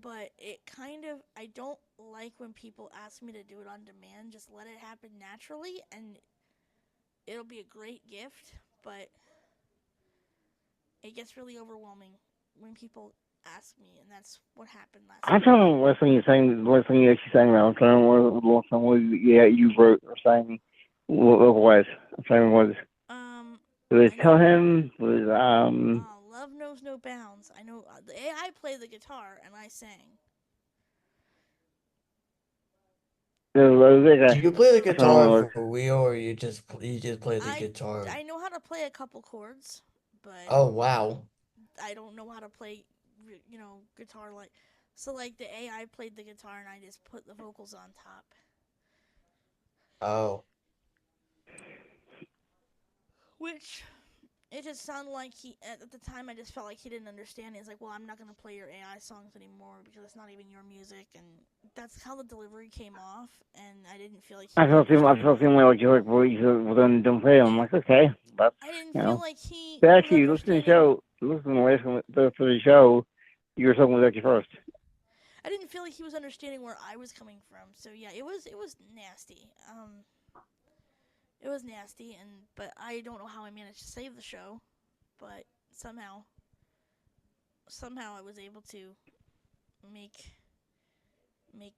but I don't like when people ask me to do it on demand. Just let it happen naturally, and it'll be a great gift, but it gets really overwhelming when people ask me, and that's what happened last I'm trying to remember what song you sang. What song you actually sang about? I'm trying to remember what song you wrote or sang. What it was? I'm trying to remember what it was. It was Tell Him. It was Love Knows No Bounds. I know the AI played the guitar and I sang. Do you play the guitar for real, or you just play the guitar? I know how to play a couple chords, but oh wow, I don't know how to play, guitar like. So like the AI played the guitar and I just put the vocals on top. Oh. Which it just sounded like at the time I just felt like he didn't understand. He's like, well, I'm not going to play your AI songs anymore because it's not even your music. And that's how the delivery came off. And I didn't feel like I felt him like you like, well, don't play him. I'm like, okay. But, I didn't feel like he but actually, you listen to the show, for the show, you were talking with Becky first. I didn't feel like he was understanding where I was coming from. So yeah, it was nasty. It was nasty, but I don't know how I managed to save the show, but somehow I was able to make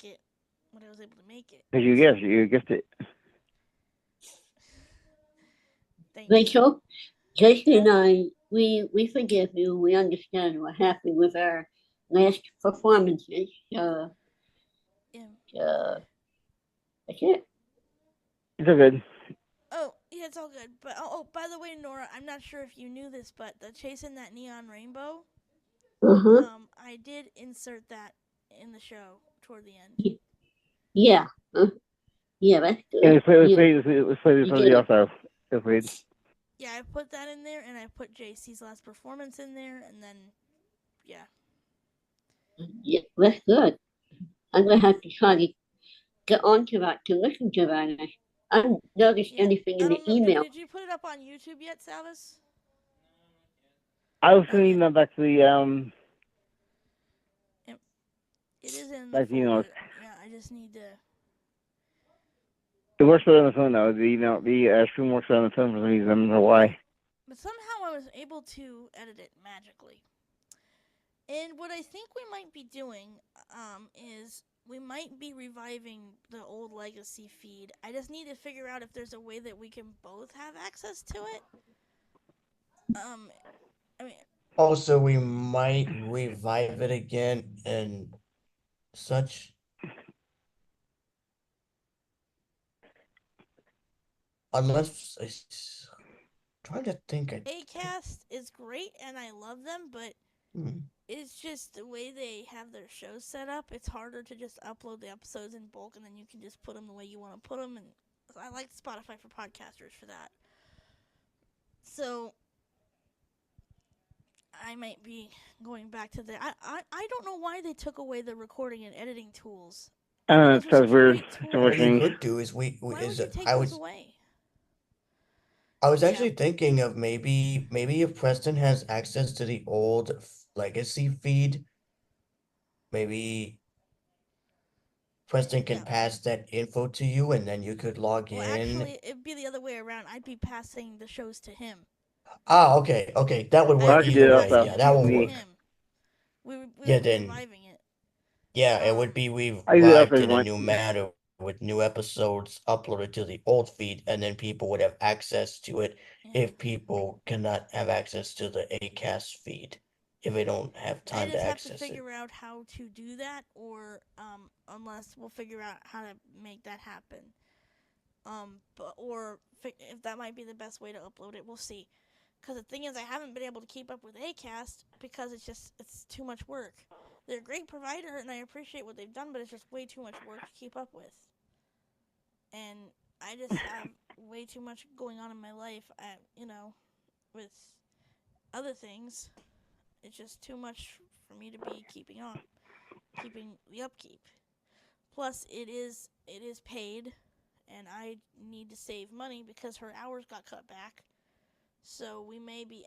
it what I was able to make it. Because you guessed it. Rachel, Jason and I, we forgive you. We understand what happened with our last performances. That's it. It's all good. Oh, yeah, it's all good. But by the way, Nora, I'm not sure if you knew this, but the Chasing That Neon Rainbow, I did insert that in the show toward the end. Yeah. Yeah, that's good. Yeah, let's play somebody else out. Yeah, I put that in there, and I put JC's last performance in there, and then, yeah. Yeah, that's good. I'm going to have to try to get onto that, to listen to that. I haven't noticed anything in the email. Did you put it up on YouTube yet, Salvis? I was sending that back to the It is in the folder. Yeah, I just need to. It works better on the phone though. The stream works better on the phone for some reason. I don't know why. But somehow I was able to edit it magically. And what I think we might be doing is we might be reviving the old legacy feed. I just need to figure out if there's a way that we can both have access to it. I mean, Also, we might revive it again and such. Unless trying to think. Acast is great and I love them, but it's just the way they have their shows set up. It's harder to just upload the episodes in bulk and then you can just put them the way you want to put them. And I like Spotify for podcasters for that. So I might be going back to the. I don't know why they took away the recording and editing tools. It's because we're What we could do is why would you take those away? I was actually thinking of maybe if Preston has access to the old legacy feed, maybe Preston can pass that info to you and then you could log in. Actually, it'd be the other way around. I'd be passing the shows to him. Ah, okay. That would work either way. Yeah, that would work. We would Yeah, be then reviving it. Yeah, it would be revived in a new manner with new episodes uploaded to the old feed, and then people would have access to it if people cannot have access to the Acast feed, if they don't have time to access it. I just have to figure out how to do that, or unless we'll figure out how to make that happen. Or if that might be the best way to upload it, we'll see. Because the thing is, I haven't been able to keep up with Acast because it's too much work. They're a great provider, and I appreciate what they've done, but it's just way too much work to keep up with. And I just have way too much going on in my life, with other things. It's just too much for me to be keeping the upkeep. Plus, it is paid, and I need to save money because her hours got cut back. So we may be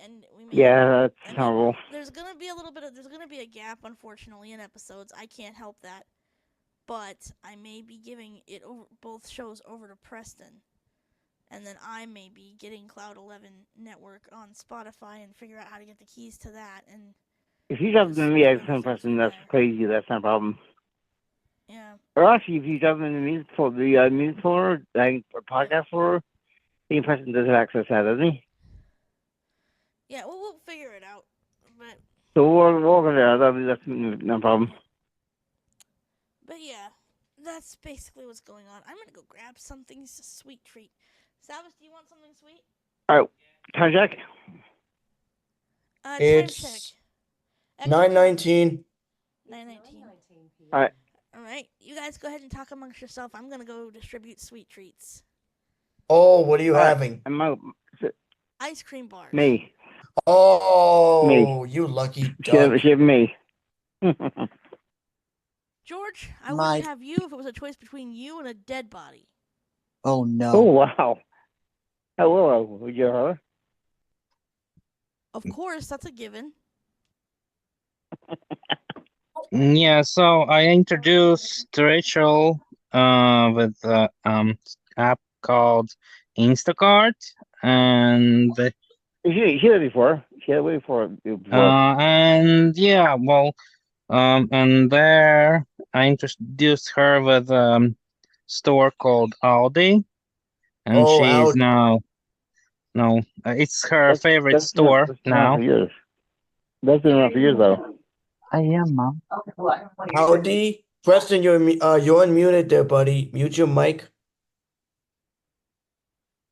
that's horrible. There's gonna be a gap, unfortunately, in episodes. I can't help that, but I may be giving both shows over to Preston, and then I may be getting Cloud 11 Network on Spotify and figure out how to get the keys to that. And if you drop them to me, I can Preston. That's crazy. That's not a problem. Yeah. Or actually, if you drop them in the music folder, or podcast folder, the Preston does have access to that, doesn't he? Yeah, we'll figure it out. But so we'll go there. That's no problem. But yeah, that's basically what's going on. I'm gonna go grab something. It's a sweet treat. Salvus, do you want something sweet? All right, time check. It's 9:19. 9:19. All right. All right, you guys go ahead and talk amongst yourself. I'm gonna go distribute sweet treats. Oh, what are you having? Ice cream bars. Me. Oh, me. You lucky duck. She have me. George, I wouldn't have you if it was a choice between you and a dead body. Oh no. Oh wow. Hello, would you her? Of course, that's a given. Yeah, so I introduced Rachel with app called Instacart, and she had it before. She had it before. And yeah, well, and there I introduced her with store called Aldi, and she's now it's her favorite store now. That's been around for years though. I am, Mom. Howdy, Preston, you're unmuted there, buddy. Mute your mic.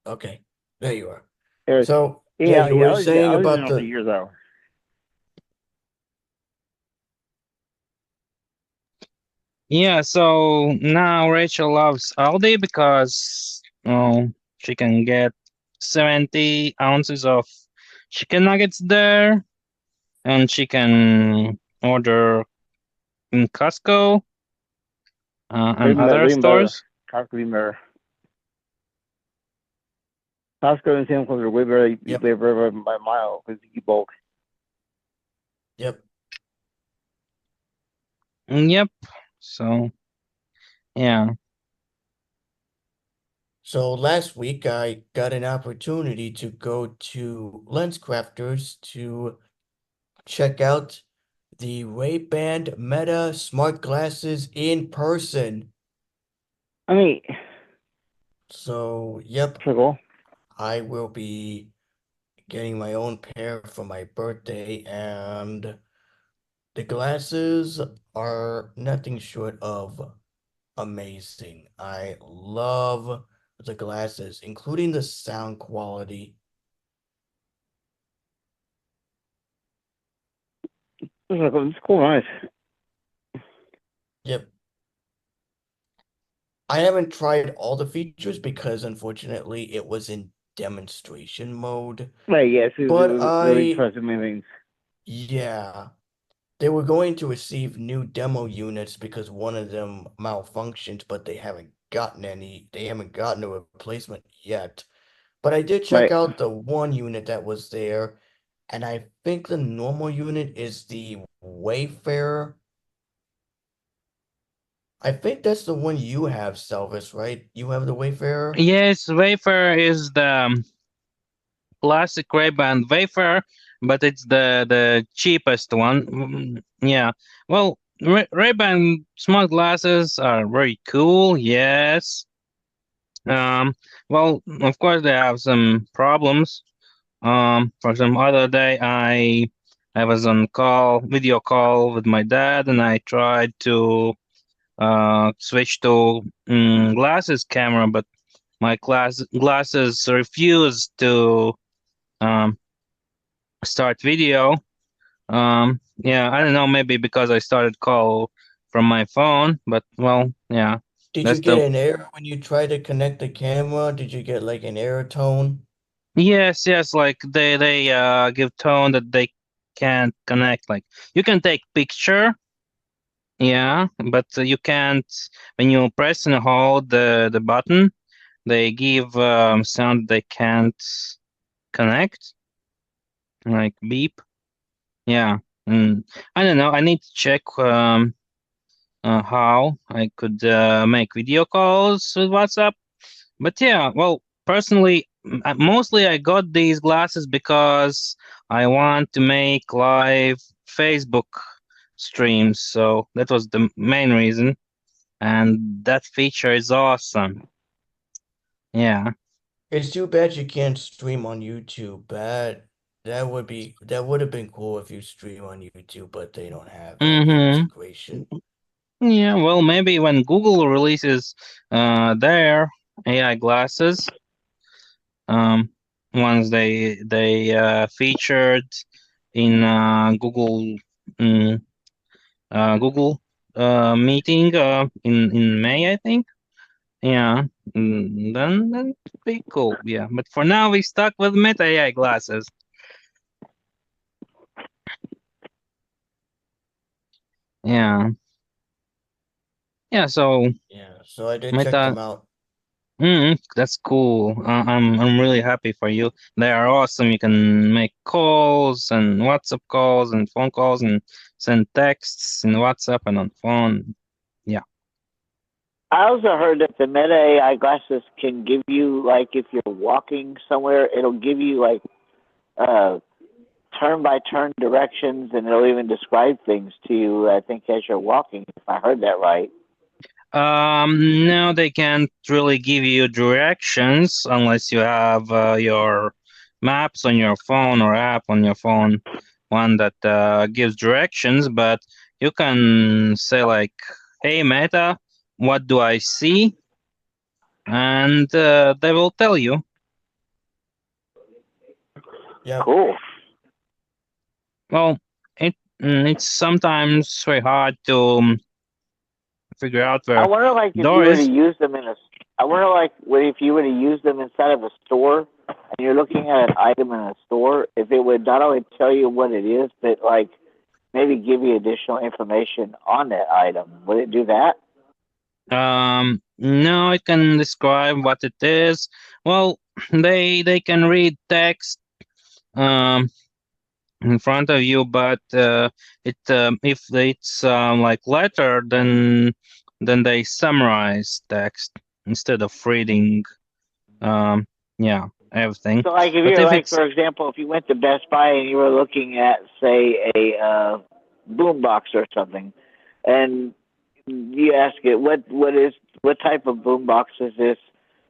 Okay, there you are. So yeah, you were saying about the years though. Yeah, so now Rachel loves Aldi because she can get 70 ounces of chicken nuggets there, and she can order in Costco and other stores. Costco and Sam's Club are way better by a mile because you bulk. Yep. Yep. So, yeah. So last week I got an opportunity to go to LensCrafters to check out the Ray-Ban Meta smart glasses in person. I mean, so yep, cool. I will be getting my own pair for my birthday, and the glasses are nothing short of amazing. I love the glasses, including the sound quality. It's cool, nice. Yep. I haven't tried all the features because unfortunately it was in demonstration mode. Right, yes, But really impressive things. Yeah. They were going to receive new demo units because one of them malfunctioned, but they haven't gotten a replacement yet. But I did check out the one unit that was there, and I think the normal unit is the Wayfarer. I think that's the one you have, Salvis, right? You have the Wayfarer? Yes, Wayfarer is the classic Ray-Ban Wayfarer, but it's the cheapest one. Yeah. Well, Ray-Ban smart glasses are very cool. Yes. Well, of course they have some problems. For example, other day I was on video call with my dad, and I tried to switch to glasses camera, but my glasses refused to start video. Yeah, I don't know, maybe because I started call from my phone, but well, yeah. Did you That's get the an error when you tried to connect the camera? Did you get like an error tone? Yes, like they give tone that they can't connect. Like you can take picture, yeah, but you can't when you press and hold the button, they give sound they can't connect, like beep. Yeah, I don't know. I need to check how I could make video calls with WhatsApp. But yeah, well, personally, mostly I got these glasses because I want to make live Facebook streams. So that was the main reason. And that feature is awesome. Yeah. It's too bad you can't stream on YouTube. That would have been cool if you stream on YouTube, but they don't have that Mm-hmm. integration. Yeah, well, maybe when Google releases their AI glasses, um, once they featured in Google meeting in May, I think. Yeah, then that'd be cool. Yeah, but for now we stuck with Meta AI glasses. Yeah. Yeah, so So I did check Meta. them out. That's cool. I'm really happy for you. They are awesome. You can make calls and WhatsApp calls and phone calls and send texts in WhatsApp and on phone. Yeah. I also heard that the Meta AI glasses can give you, like, if you're walking somewhere, it'll give you, like, turn by turn directions, and it'll even describe things to you, I think, as you're walking, if I heard that right. No, they can't really give you directions unless you have your maps on your phone or app on your phone, one that gives directions. But you can say like, "Hey Meta, what do I see?" And they will tell you. Yeah. Cool. Well, it's sometimes very hard to figure out where I wonder, like, if you door were to is. use them I wonder, like, if you were to use them inside of a store, and you're looking at an item in a store, if it would not only tell you what it is, but, like, maybe give you additional information on that item. Would it do that? No, it can describe what it is. Well, they can read text in front of you, but if it's like letter, then they summarize text instead of reading yeah, everything. So, like, if But you're, if like, it's for example, if you went to Best Buy and you were looking at, say, boombox or something, and you ask it what type of boombox is this?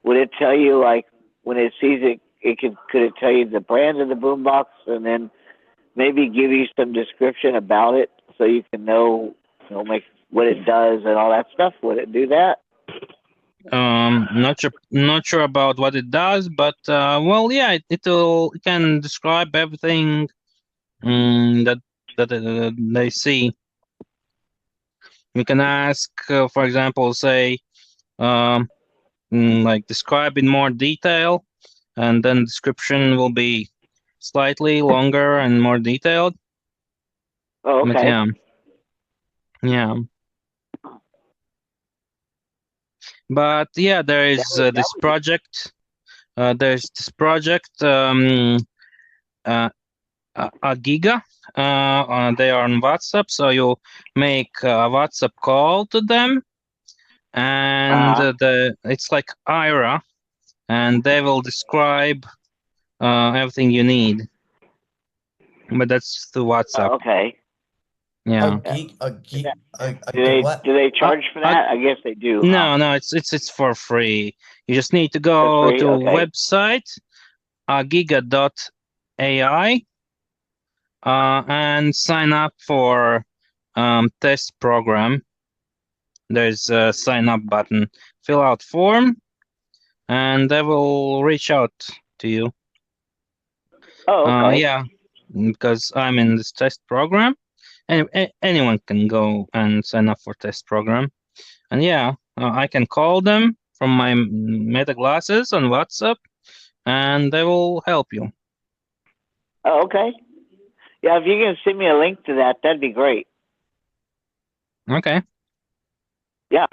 Would it tell you like when it sees it? Could it tell you the brand of the boombox and then maybe give you some description about it so you can know like what it does and all that stuff? Would it do that? Not sure about what it does, but well, yeah, it can describe everything that they see. We can ask, for example, say, like describe in more detail, and then description will be slightly longer and more detailed. Oh, okay. But yeah. But yeah, there is this project. There's this project, a Giga. They are on WhatsApp, so you make a WhatsApp call to them, and it's like Ira, and they will describe everything you need. But that's through WhatsApp. Okay. Yeah. Do they charge for that? I guess they do. No, it's for free. You just need to go to website giga.ai and sign up for test program. There's a sign up button. Fill out form, and they will reach out to you. Oh, okay. Yeah, because I'm in this test program, and anyone can go and sign up for test program. And yeah, I can call them from my Meta glasses on WhatsApp, and they will help you. Oh, okay. Yeah, if you can send me a link to that, that'd be great. Okay. Yeah.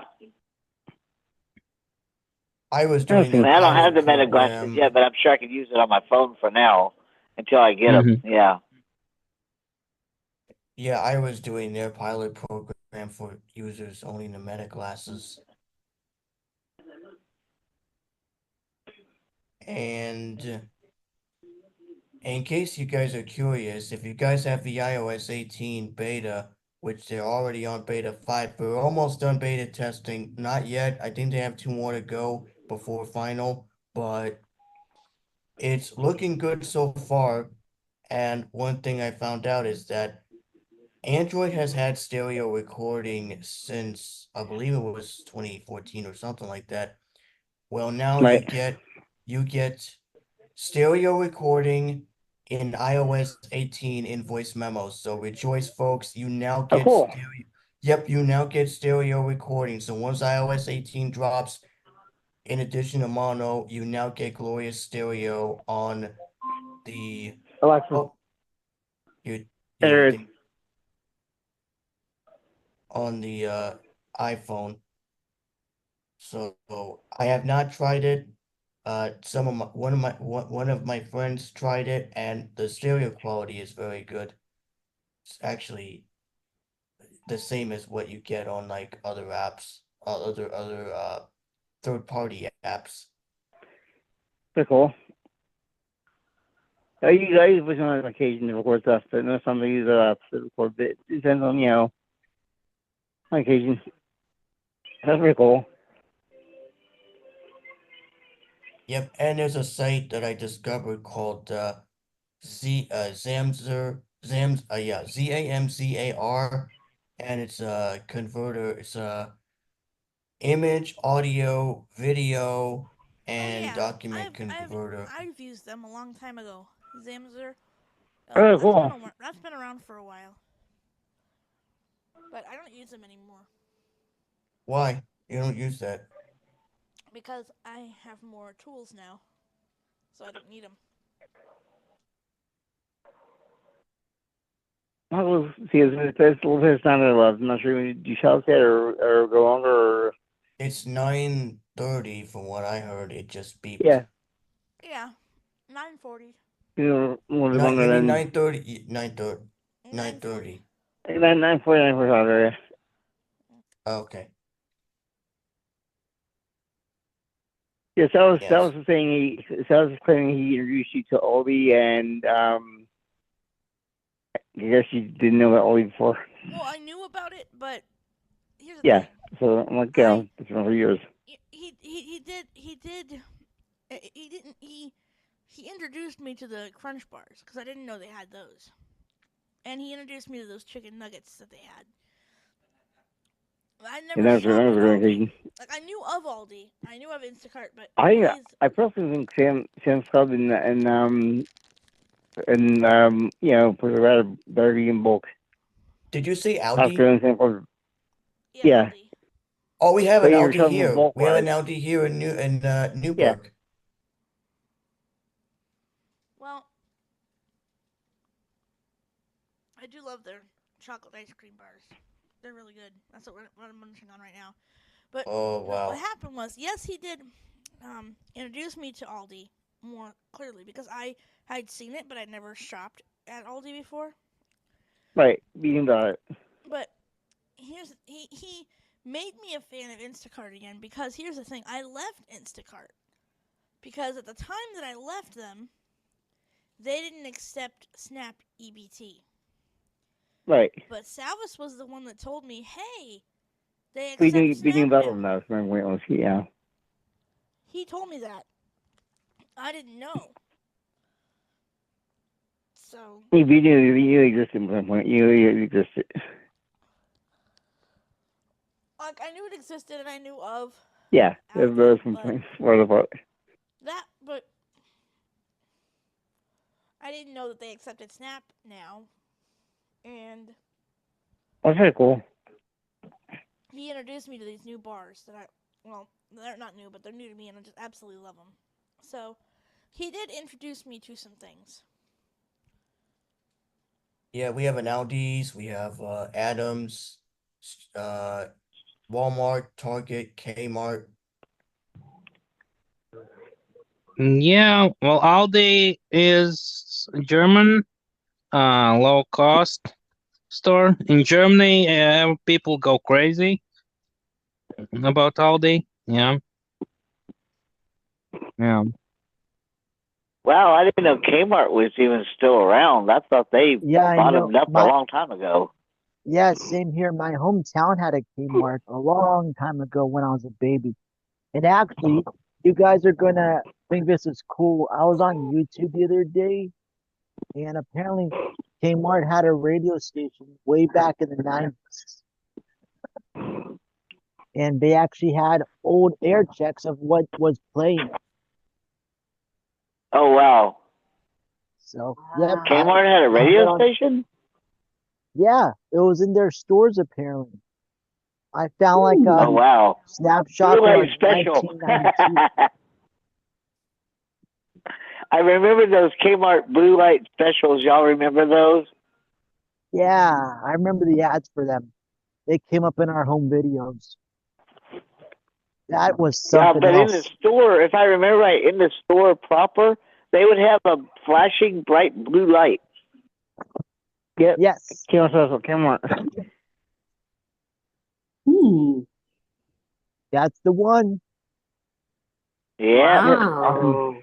I was doing. I don't have the Meta glasses yet, but I'm sure I could use it on my phone for now until I get them. Yeah. Yeah, I was doing their pilot program for users owning the Meta glasses. And in case you guys are curious, if you guys have the iOS 18 beta, which they're already on beta 5, but we're almost done beta testing. Not yet. I think they have 2 more to go before final, but it's looking good so far. And one thing I found out is that Android has had stereo recording since, I believe it was 2014 or something like that. Well, now you get stereo recording in iOS 18 in voice memos. So rejoice, folks, you now get you now get stereo recording. So once iOS 18 drops, in addition to mono, you now get glorious stereo on the Alexa. On the iPhone. So I have not tried it. One of my friends tried it, and the stereo quality is very good. It's actually the same as what you get on like other apps, other third-party apps. Pretty cool. I use Vision on occasion to record stuff, but no, some of these apps to record bit. It depends on, on occasion. That's pretty cool. Yep, and there's a site that I discovered called Zamzar, ZAMZAR, and it's a converter. It's a image, audio, video, and document converter. I've used them a long time ago. Zamzar. Oh, cool. That's been around for a while. But I don't use them anymore. Why? You don't use that? Because I have more tools now. So I don't need them. I'll see, it's a little bit of time I love. I'm not sure when you shout that or go longer or. It's 9:30 from what I heard. It just beeped. Yeah. Yeah. 9:40. A little bit longer than 9:30. 9:30. 9:30. 9:40, 9:45, yeah. Okay. Yes, that was the thing. That was claiming he introduced you to Obi, and I guess you didn't know about Obi before. Well, I knew about it, but here's the Yeah. thing. So I'm like, it's been for years. He introduced me to the Crunch bars because I didn't know they had those, and he introduced me to those chicken nuggets that they had. I And never that was shopped at another Aldi. occasion. Like I knew of Aldi, I knew of Instacart, but I personally think Sam's Club and put a rather better in bulk. Did you say Costco Aldi? and Sam's Club. Yeah. Aldi. Oh, we have But an you're Aldi talking here. bulk We have an wise. Aldi here in Yeah. Newburgh. Well, I do love their chocolate ice cream bars. They're really good. That's what I'm munching on right now. But Oh, no, what wow. happened was, yes, he did introduce me to Aldi more clearly because I had seen it, but I'd never shopped at Aldi before. Right. Being about it. But he made me a fan of Instacart again because here's the thing: I left Instacart because at the time that I left them, they didn't accept Snap EBT. Right. But Salvis was the one that told me, "Hey, they We accept think Snap about now." them now. Remember, yeah. He told me that. I didn't know. So. You existed at one point. You existed. Like I knew it existed and I knew of. Yeah, there's some points for the part. That, but I didn't know that they accepted Snap now, and That's very cool. he introduced me to these new bars that they're not new, but they're new to me, and I just absolutely love them. So, he did introduce me to some things. Yeah, we have an Aldi's, we have Adams, Walmart, Target, Kmart. Yeah, well, Aldi is German, low cost store. In Germany, people go crazy about Aldi. Yeah. Yeah. Wow, I didn't know Kmart was even still around. I thought they I know. bottomed up a long time ago. Yeah, same here. My hometown had a Kmart a long time ago when I was a baby. And actually, you guys are gonna think this is cool. I was on YouTube the other day, and apparently Kmart had a radio station way back in the 90s. And they actually had old air checks of what was playing. Oh, wow. So, yeah. Kmart had a radio station? Yeah, it was in their stores apparently. I found like oh, wow. snapshot from like special. 1992. I remember those Kmart blue light specials. Y'all remember those? Yeah, I remember the ads for them. They came up in our home videos. That was something but else. in the store, if I remember right, in the store proper, they would have a flashing bright blue light. Yep. Yes. Kmart. That's the one. Yeah. Wow.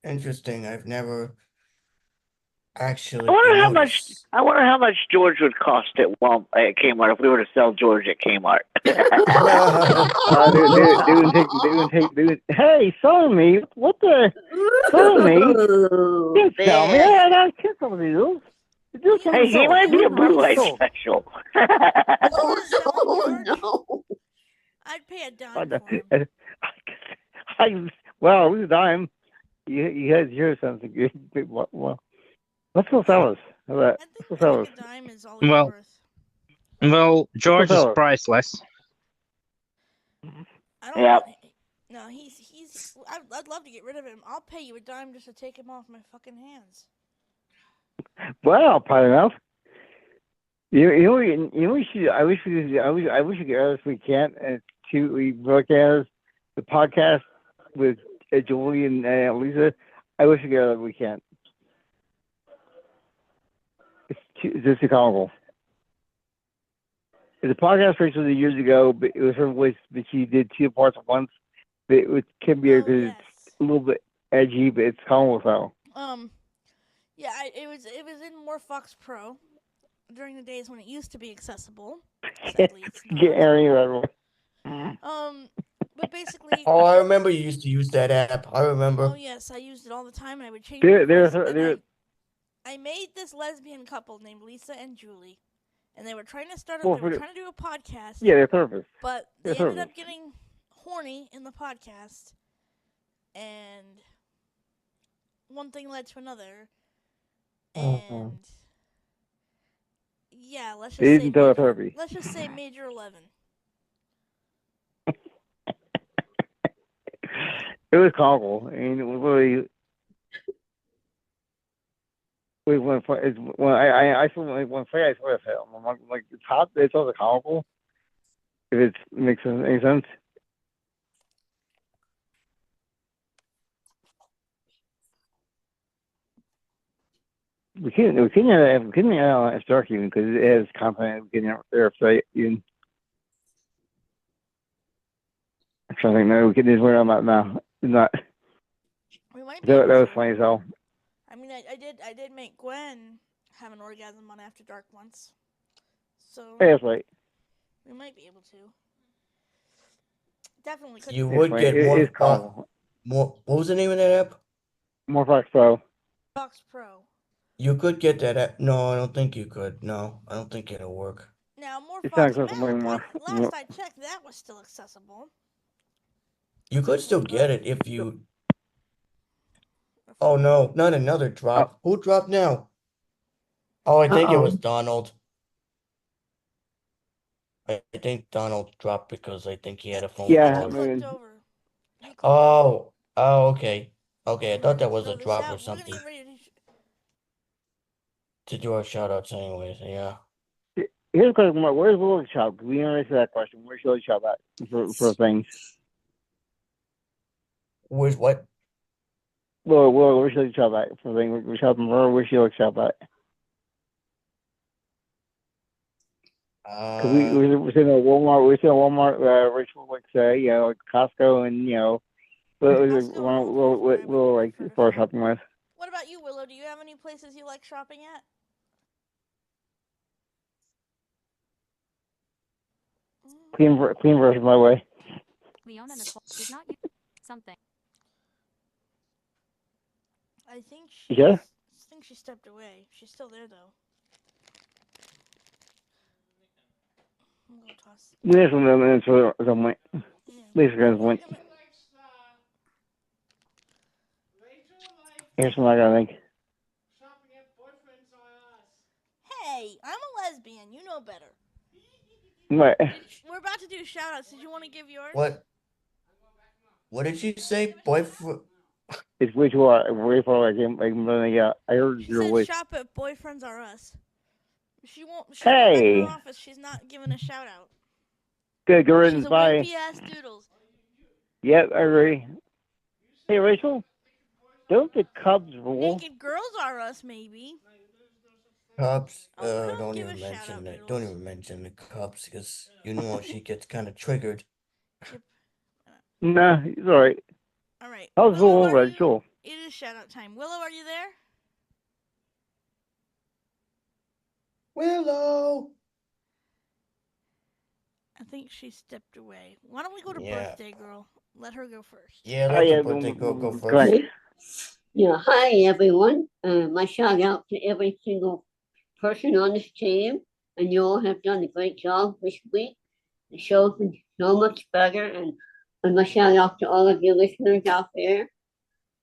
Interesting. I've never actually I wonder noticed. how much George would cost at Kmart if we were to sell George at Kmart. Hey, selling me? What the? Selling me? You can't sell me. I can't sell these. Hey, he might be a blue light special. Oh no! I'd pay a dime for him. Well, it was a dime. You had to hear something good. Well, let's go sell us. Let's go sell us. A dime is all Well, worth. well, George is priceless. I don't want. No, he's. I'd love to get rid of him. I'll pay you a dime just to take him off my fucking hands. Well, probably enough. We should. I wish we could get us. We can't. And we broadcast the podcast with Julie and Lisa. I wish we could. We can't. It's just too comical. The podcast race was years ago, but it was her voice. But she did two parts at once. But it can be because it's a little bit edgy, but it's comical style. Yeah, it was in more Fox Pro during the days when it used to be accessible. Sadly, it's not. Get everywhere. But basically. Oh, I remember you used to use that app. I remember. Oh yes, I used it all the time, and I would change my voice. I made this lesbian couple named Lisa and Julie, and they were trying to start. They were trying to do a podcast. Yeah, they're therapists. But they ended up getting horny in the podcast, and one thing led to another, and yeah, let's just say Major 11. It was comical. I mean, it was really. When I saw when I saw the film, I'm like it's also comical. If it makes any sense. We couldn't it's dark even because it has content we couldn't their website even. I'm trying to think. No, we couldn't. We're not now. It's not. That was funny as hell. I mean, I did make Gwen have an orgasm on After Dark once, so yeah, that's right. We might be able to. Definitely. You would get more. What was the name of that app? More Fox Pro. Fox Pro. You could get that app. No, I don't think you could. No, I don't think it'll work. Now more Fox Pro. Last I checked, that was still accessible. You could still get it if you. Oh no, not another drop. Who dropped now? Oh, I think it was Donald. I think Donald dropped because I think he had a phone call. Oh, okay. Okay, I thought that was a drop or something. To do our shout outs anyways, yeah. Here's a question: where's Willow shop? We didn't answer that question. Where's Willow shop at for things? Where's what? Well, where's Willow shop at for things? We're shopping for. Where's Willow shop at? We're sitting at Walmart. We're sitting at Walmart. Rachel like say, like Costco, and we'll like for shopping with. What about you, Willow? Do you have any places you like shopping at? Clean version, by the way. Leona Nicole is not something. I think she stepped away. She's still there though. There's some point. There's point. Here's what I gotta think. Hey, I'm a lesbian. You know better. What? We're about to do shout-outs. Did you want to give yours? What? What did she say? Boyfriend? It's way too hard. Way far I heard she your said voice. Shop at Boyfriends Are Us. She won't. Hey. In the office. She's not giving a shout-out. Good. Go ahead and bye. She's a wimpy-ass doodles. Yep, I agree. Hey, Rachel. Don't the Cubs rule? Naked Girls Are Us, maybe. Cubs. Don't even mention it. Don't even mention the Cubs because you know she gets kind of triggered. Nah, it's all right. All right. How's Willow, Rachel? It is shout-out time. Willow, are you there? Willow. I think she stepped away. Why don't we go to Yeah. Birthday Girl? Let her go first. Yeah, let the birthday girl go first. Yeah, hi everyone. My shout out to every single person on this team, and you all have done a great job this week. The show's been so much better, and my shout out to all of you listeners out there.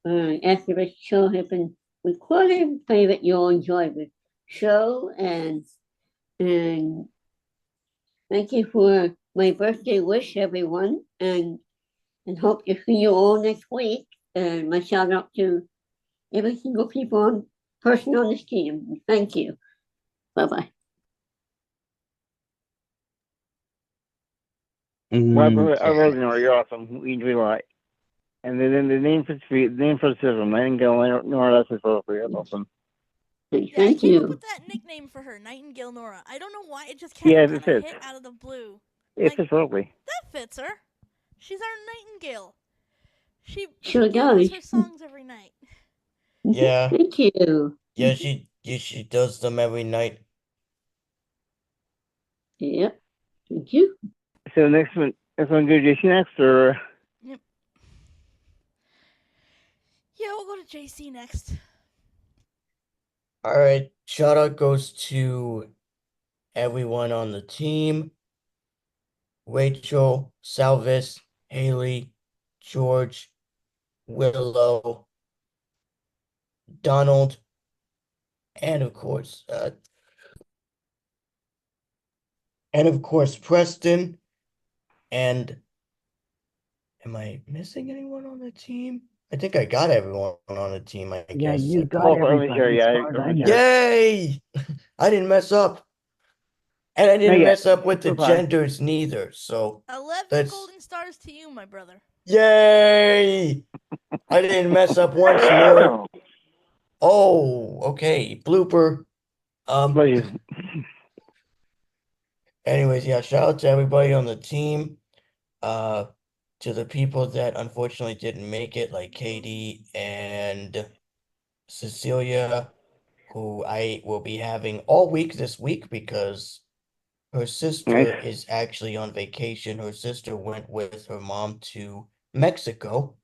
After this show has been recorded, pray that you'll enjoy the show, and thank you for my birthday wish, everyone, and hope to see you all next week. And my shout out to every single person on this team. Thank you. Bye bye. I love Nora. You're awesome. We enjoy a lot. And then the name for the system, Nightingale Nora. That's appropriate. That's awesome. Thank you. Put that nickname for her, Nightingale Nora. I don't know why it just kind of hit out of the blue. It fits perfectly. That fits her. She's our Nightingale. She Sure gives us does. her songs every night. Yeah. Thank you. Yeah, she does them every night. Yep. Thank you. So next one go to JC next, or? Yep. Yeah, we'll go to JC next. All right. Shout out goes to everyone on the team. Rachel, Salvis, Haley, George, Willow, Donald, and of course, Preston. And am I missing anyone on the team? I think I got everyone on the team, I Yeah, guess. you got everybody as far as I know. Yay! I didn't mess up. And I didn't mess up with the So far. genders neither, so 11 that's golden stars to you, my brother. yay! I didn't mess up once more. Oh, okay. Blooper. Anyways, yeah, shout out to everybody on the team. To the people that unfortunately didn't make it, like Katie and Cecilia, who I will be having all week this week because her sister is actually on vacation. Her sister went with her mom to Mexico,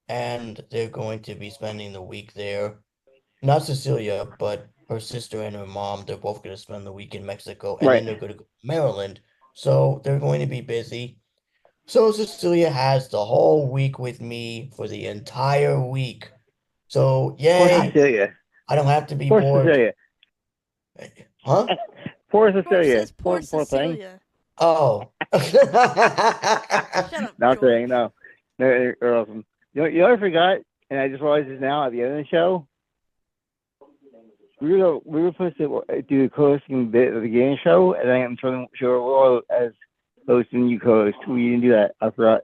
and they're going to be spending the week there. Not Cecilia, but her sister and her mom. They're both going to spend the week in Mexico, and then they're going to go to Maryland. So they're going to be busy. So Cecilia has the whole week with me for the entire week. So yay! Cecilia. I don't have to be Poor bored. Cecilia. Huh? Poor Cecilia. Poor Thing. Cecilia. Oh. Shut up, Not George. saying no. They're awesome. You know what I forgot, and I just realized this now at the end of the show. We were supposed to do the co-hosting bit of the game show, and then I'm trying to show Willow as host and you co-host. We didn't do that. I forgot.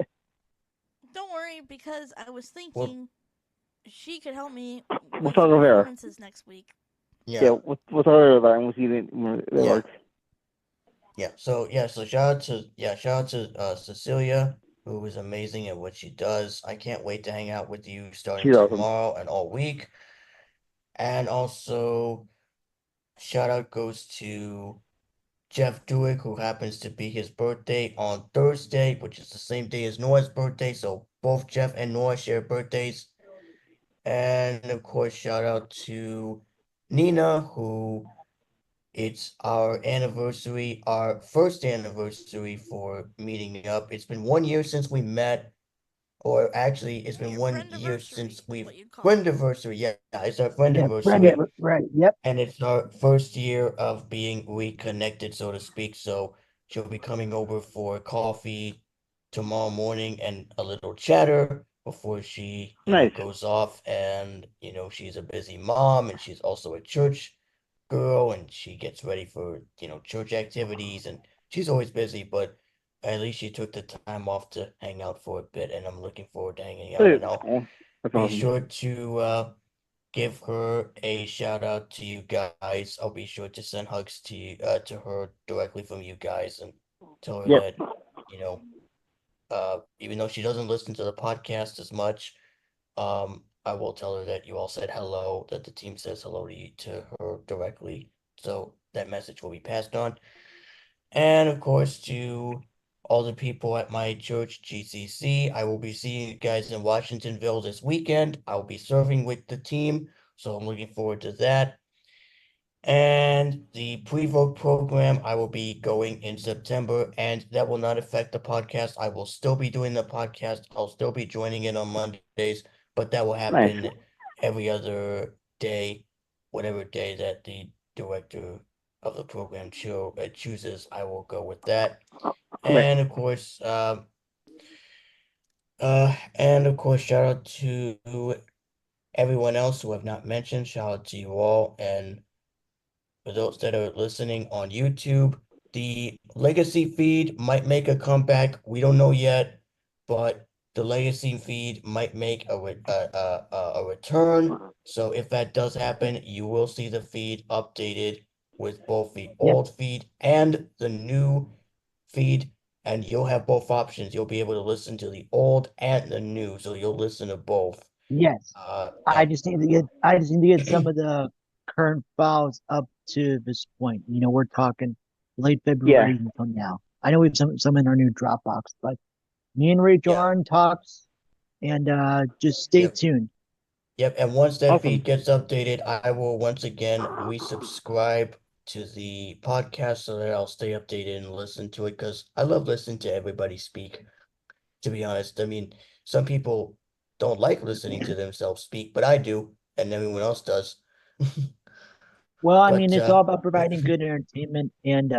Don't worry, because I was thinking she could help me We'll with talk the over there. performances next week. Yeah. We'll talk about it and we'll see if it works. So shout out to Cecilia, who was amazing at what she does. I can't wait to hang out with you starting She's awesome. tomorrow and all week. And also, shout out goes to Jeff Dewick, who happens to be his birthday on Thursday, which is the same day as Nora's birthday. So both Jeff and Nora share birthdays. And of course, shout out to Nina, who it's our anniversary, our first anniversary for meeting up. It's been 1 year since we met, or actually, it's been 1 year since we've friendiversary. Yeah, it's our friendiversary. Right. Yep. And it's our first year of being reconnected, so to speak. So she'll be coming over for coffee tomorrow morning and a little chatter before she, goes off. And, she's a busy mom and she's also a church girl and she gets ready for, church activities and she's always busy, but at least she took the time off to hang out for a bit and I'm looking forward to hanging out and I'll be sure to give her a shout out to you guys. I'll be sure to send hugs to you, to her directly from you guys and tell her that, even though she doesn't listen to the podcast as much, I will tell her that you all said hello, that the team says hello to her directly. So that message will be passed on. And of course, to all the people at my church, GCC, I will be seeing you guys in Washingtonville this weekend. I'll be serving with the team, so I'm looking forward to that. And the pre-vote program, I will be going in September, and that will not affect the podcast. I will still be doing the podcast. I'll still be joining in on Mondays, but that will happen every other day, whatever day that the director of the program chooses, I will go with that. And of course, shout out to everyone else who have not mentioned. Shout out to you all, and for those that are listening on YouTube, the legacy feed might make a comeback. We don't know yet, but the legacy feed might make a return. So if that does happen, you will see the feed updated with both the old feed and the new feed and you'll have both options. You'll be able to listen to the old and the new, so you'll listen to both. Yes. I just need to get some of the current files up to this point. We're talking late February until now. I know we have some in our new Dropbox, but me and Rachel are in talks, and just stay tuned. Yep, and once that feed gets updated, I will once again resubscribe to the podcast so that I'll stay updated and listen to it because I love listening to everybody speak. To be honest, I mean, some people don't like listening to themselves speak, but I do, and everyone else does. Well, I mean, it's all about providing good entertainment and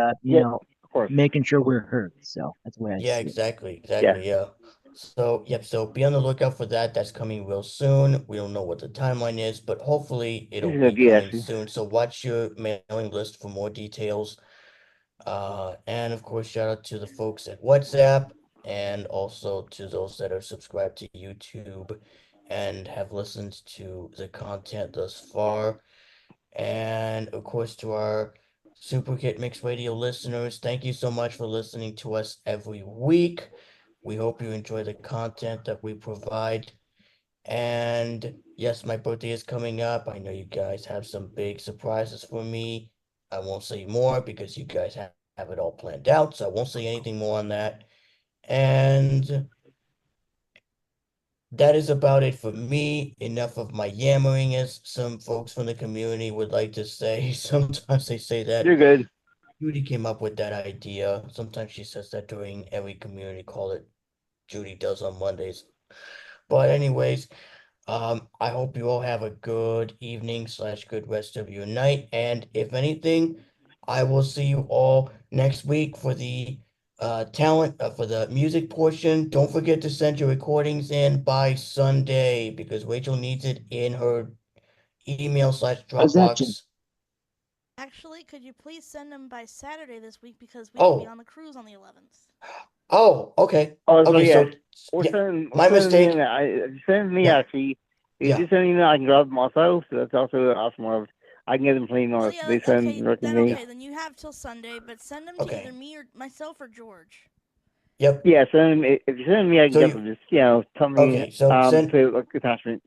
making sure we're heard. So that's the way I Yeah, see it. exactly, yeah. So, yep, so be on the lookout for that. That's coming real soon. We don't know what the timeline is, but hopefully it'll be coming soon. So watch your mailing list for more details. And of course, shout out to the folks at WhatsApp and also to those that are subscribed to YouTube and have listened to the content thus far. And of course, to our Super Kit Mix Radio listeners, thank you so much for listening to us every week. We hope you enjoy the content that we provide. And yes, my birthday is coming up. I know you guys have some big surprises for me. I won't say more because you guys have it all planned out, so I won't say anything more on that. And that is about it for me. Enough of my yammering, as some folks from the community would like to say. Sometimes they say that. You're good. Judy came up with that idea. Sometimes she says that during every community call that Judy does on Mondays. But anyways, I hope you all have a good evening / good rest of your night. And if anything, I will see you all next week for the talent for the music portion. Don't forget to send your recordings in by Sunday because Rachel needs it in her email / Dropbox. Actually, could you please send them by Saturday this week because we will be on the cruise on the 11th. Oh, okay. Oh, so Okay, yeah. so Or yeah, my mistake. Send me actually. If you send me an email, I can grab them also. So that's also an option of I can get them plain on. They send directly to me. Okay, then you have till Sunday, but send them to either me or myself or George. Yep. Yeah, send them. If you send me, I can get them. Just tell me. Okay, so send to attachment.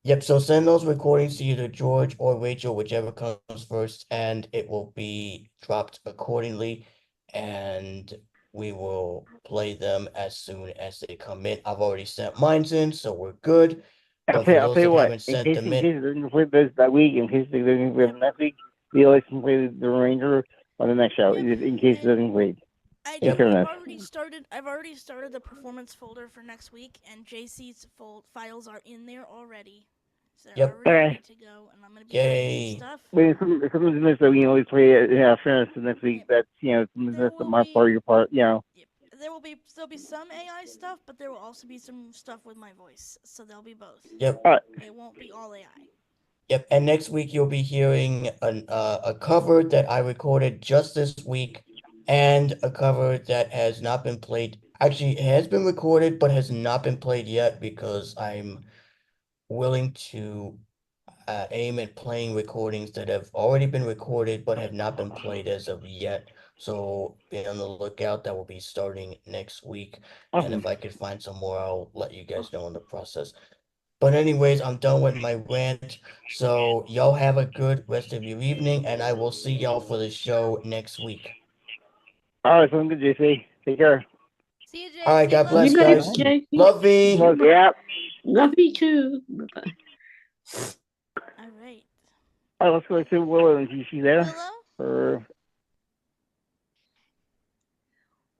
Yep, so send those recordings to either George or Rachel, whichever comes first, and it will be dropped accordingly, and we will play them as soon as they come in. I've already sent mine in, so we're good. But for I'll those tell you that what. haven't sent them In case in, it doesn't play this that week, in case it doesn't play next week, we always can play the remainder on the next show. In case it doesn't play. I've already started the performance folder for next week, and JC's files are in there already. So they're already ready to go, and I'm gonna be adding stuff. But if someone's missed, we can always play it. Fairness to next week. That's someone's missed my part, your part. There'll be some AI stuff, but there will also be some stuff with my voice. So there'll be both. Yep. It won't be all AI. Yep, and next week you'll be hearing a cover that I recorded just this week, and a cover that has not been played. Actually, it has been recorded, but has not been played yet because I'm willing to aim at playing recordings that have already been recorded but have not been played as of yet. So be on the lookout. That will be starting next week. And if I could find some more, I'll let you guys know in the process. But anyways, I'm done with my rant. So y'all have a good rest of your evening, and I will see y'all for the show next week. All right, sounds good, JC. Take care. See you, JC. All right, God bless, You guys. guys, JC. Love me. Yeah. Love you too. Bye-bye. All right. All right, let's go to Willow and see she's there. Or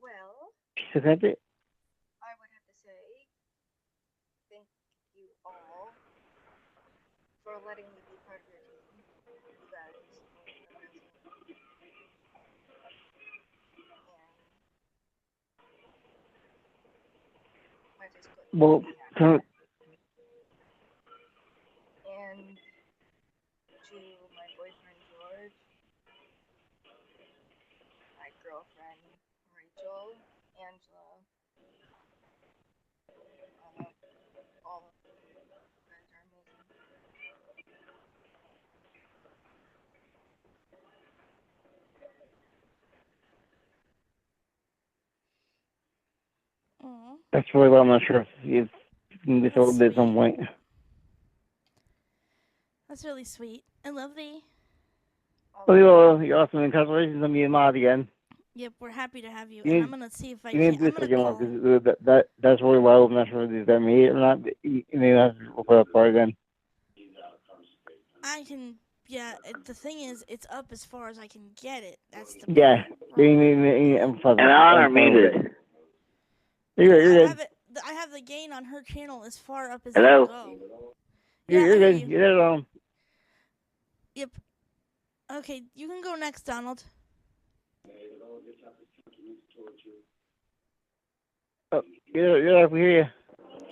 Well, she's happy. I would have to say thank you all for letting me be part of your team. You guys are amazing. And my face clip. Well, And to my boyfriend George, my girlfriend Rachel, Angela, all of you guys are amazing. That's really what I'm not sure if you can get over this at some point. That's really sweet and lovely. Well, you're awesome, and congratulations on being mod again. Yep, we're happy to have you. You And need, I'm gonna see if I you can. need to I'm do gonna this again, call. because that's really low. I'm not sure if that me or not. You may have to put up part again. I can. Yeah. The thing is, it's up as far as I can get it. That's the. Yeah. And on or muted. You're I good. have the gain on her channel as far up as Hello? it will go. You're I hear good. you. You're there. Yep. Okay, you can go next, Donald. Oh, you're there. We hear you.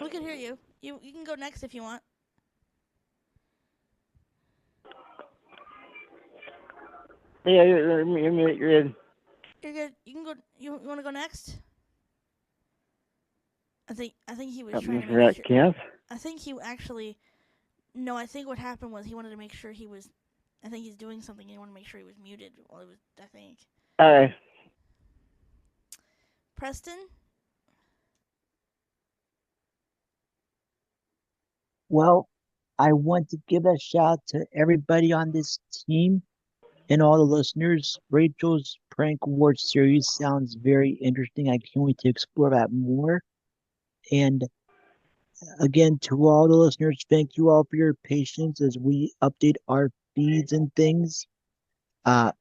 We can hear you. You can go next if you want. Yeah, you're good. You're good. You can go. You want to go next? I think he was trying to make sure. Yes. I think he actually. No, I think what happened was he wanted to make sure he was. I think he's doing something. He wanted to make sure he was muted while he was. I think. All right. Preston. Well, I want to give a shout out to everybody on this team and all the listeners. Rachel's Prank Award series sounds very interesting. I can't wait to explore that more. And again, to all the listeners, thank you all for your patience as we update our feeds and things. I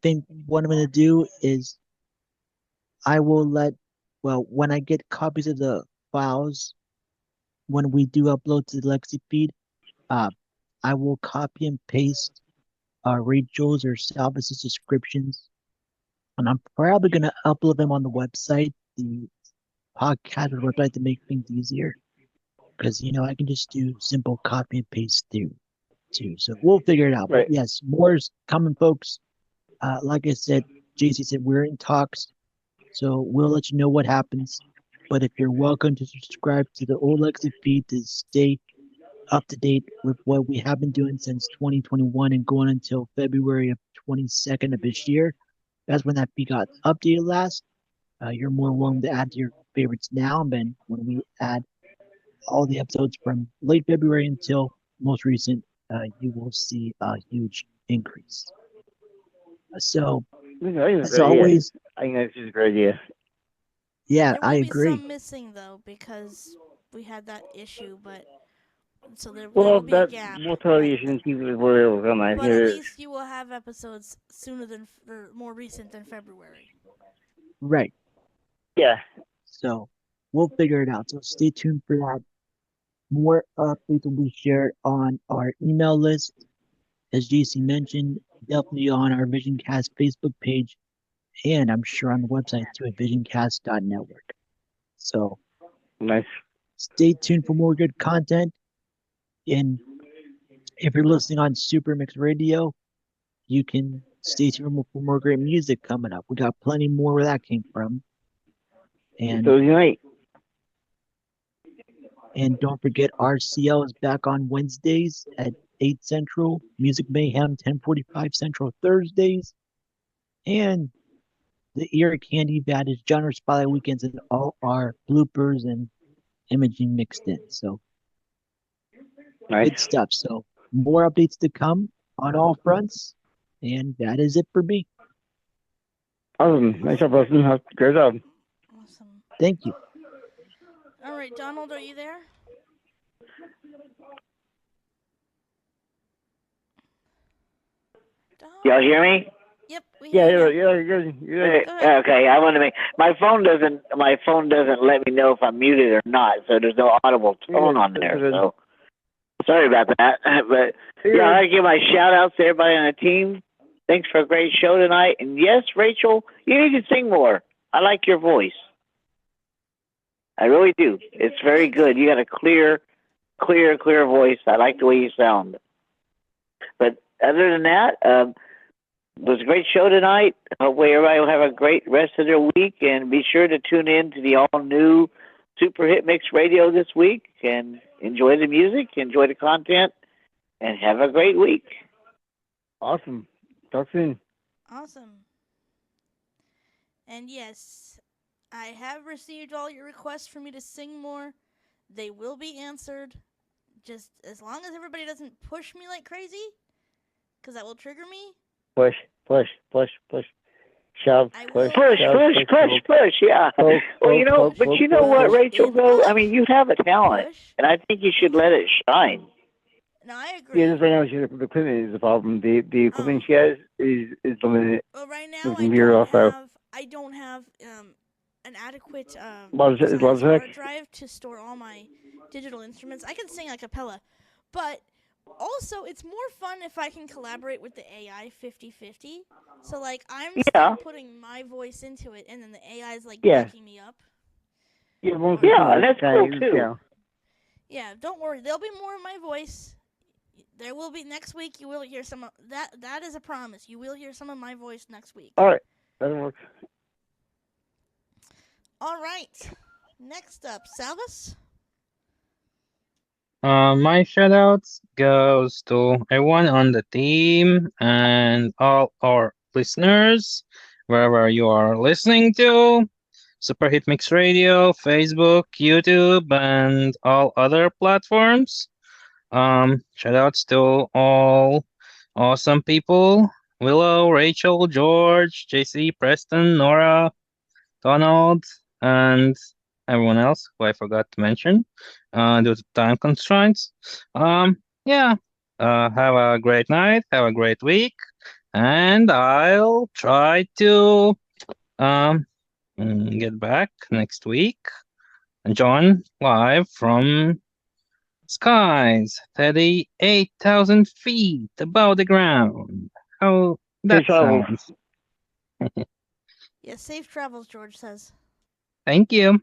think what I'm going to do is I will when I get copies of the files, when we do upload to the Lexi feed, I will copy and paste Rachel's or Salvis's descriptions, and I'm probably going to upload them on the website, the podcast website, to make things easier. Because I can just do simple copy and paste too. So we'll figure it out. Right. But yes, more is coming, folks. Like I said, JC said we're in talks, so we'll let you know what happens. But if you're welcome to subscribe to the old Lexi feed to stay up to date with what we have been doing since 2021 and going until February of 22nd of this year. That's when that feed got updated last. You're more welcome to add to your favorites now. And then when we add all the episodes from late February until most recent, you will see a huge increase. So, as always, I think that's just a great idea. Yeah, there will I be agree. some missing though because we had that issue, but so there Well, will be a gap. we'll totally issue people where we're going. But at least you will have episodes sooner than or more recent than February. Right. Yeah. So we'll figure it out. So stay tuned for that. More updates will be shared on our email list. As JC mentioned, definitely on our VisionCast Facebook page, and I'm sure on the website too at visioncast.network. So nice. Stay tuned for more good content. And if you're listening on Super Mix Radio, you can stay tuned for more great music coming up. We got plenty more where that came from. And night. And don't forget, RCL is back on Wednesdays at 8 Central. Music Mayhem, 10:45 Central Thursdays. And the Ear Candy Bad is Genre Spotlight Weekends, and all our bloopers and imaging mixed in. So good stuff. So more updates to come on all fronts. And that is it for me. Awesome. Nice job, Preston. Great job. Awesome. Thank you. All right, Donald, are you there? Y'all hear me? Yep, we Yeah, hear you. you're good. Okay, I want to make my phone doesn't let me know if I'm muted or not, so there's no audible tone on there. So sorry about that. But yeah, I give my shout outs to everybody on the team. Thanks for a great show tonight. And yes, Rachel, you need to sing more. I like your voice. I really do. It's very good. You got a clear voice. I like the way you sound. But other than that, it was a great show tonight. Hopefully everybody will have a great rest of their week, and be sure to tune in to the all-new Super Hit Mix Radio this week, and enjoy the music, enjoy the content, and have a great week. Awesome. Talk soon. Awesome. And yes, I have received all your requests for me to sing more. They will be answered. Just as long as everybody doesn't push me like crazy, because that will trigger me. Push, push, push, push. Shove, push, push, yeah. Well, you know, but you know what, Rachel, though? I mean, you have a talent, and I think you should let it shine. No, I agree. Yeah, just right now, the equipment is the problem. The equipment she has is limited. Well, right now I don't have an adequate size hard drive to store all my digital instruments. I can sing a cappella, but also it's more fun if I can collaborate with the AI 50-50. So like I'm still putting my voice into it, and then the AI is like backing me up. Yeah, that's cool too. Yeah, don't worry. There'll be more of my voice. There will be next week. You will hear some of that. That is a promise. You will hear some of my voice next week. All right, that works. All right. Next up, Salvus. My shoutouts goes to everyone on the team and all our listeners, wherever you are listening to. Super Hit Mix Radio, Facebook, YouTube, and all other platforms. Shoutouts to all awesome people: Willow, Rachel, George, JC, Preston, Nora, Donald, and everyone else who I forgot to mention due to time constraints. Yeah. Have a great night. Have a great week, and I'll try to get back next week and join live from skies 38,000 feet above the ground. How that sounds. Yeah, safe travels, George says. Thank you.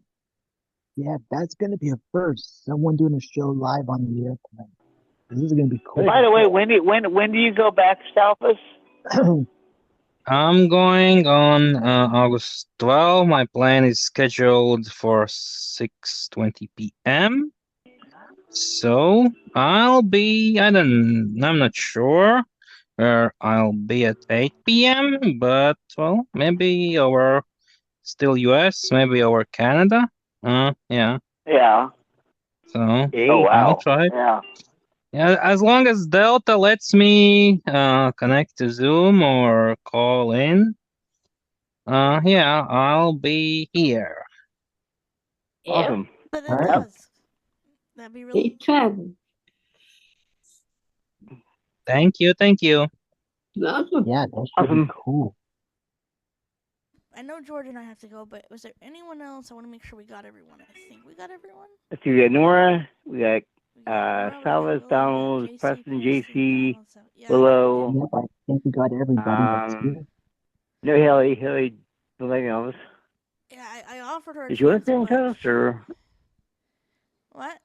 Yeah, that's going to be a first. Someone doing a show live on the airplane. This is going to be cool. By the way, when do you go back, Salvus? I'm going on August 12. My plane is scheduled for 6:20 p.m. So I'm not sure where I'll be at 8 p.m. But well, maybe over still US, maybe over Canada. Yeah. Yeah. So wow. I'll try. Yeah. Yeah, as long as Delta lets me connect to Zoom or call in, yeah, I'll be here. Awesome. But it does. That'd be really Thank you, thank you. Yeah, that should be cool. I know George and I have to go, but was there anyone else? I want to make sure we got everyone. I think we got everyone. Let's see, we got Nora, we got Salvus, Donald, Preston, JC, Willow. Yep, I think we got everybody. No, Haley, nothing else. Yeah, I offered her. Did you want to stay with us, or what?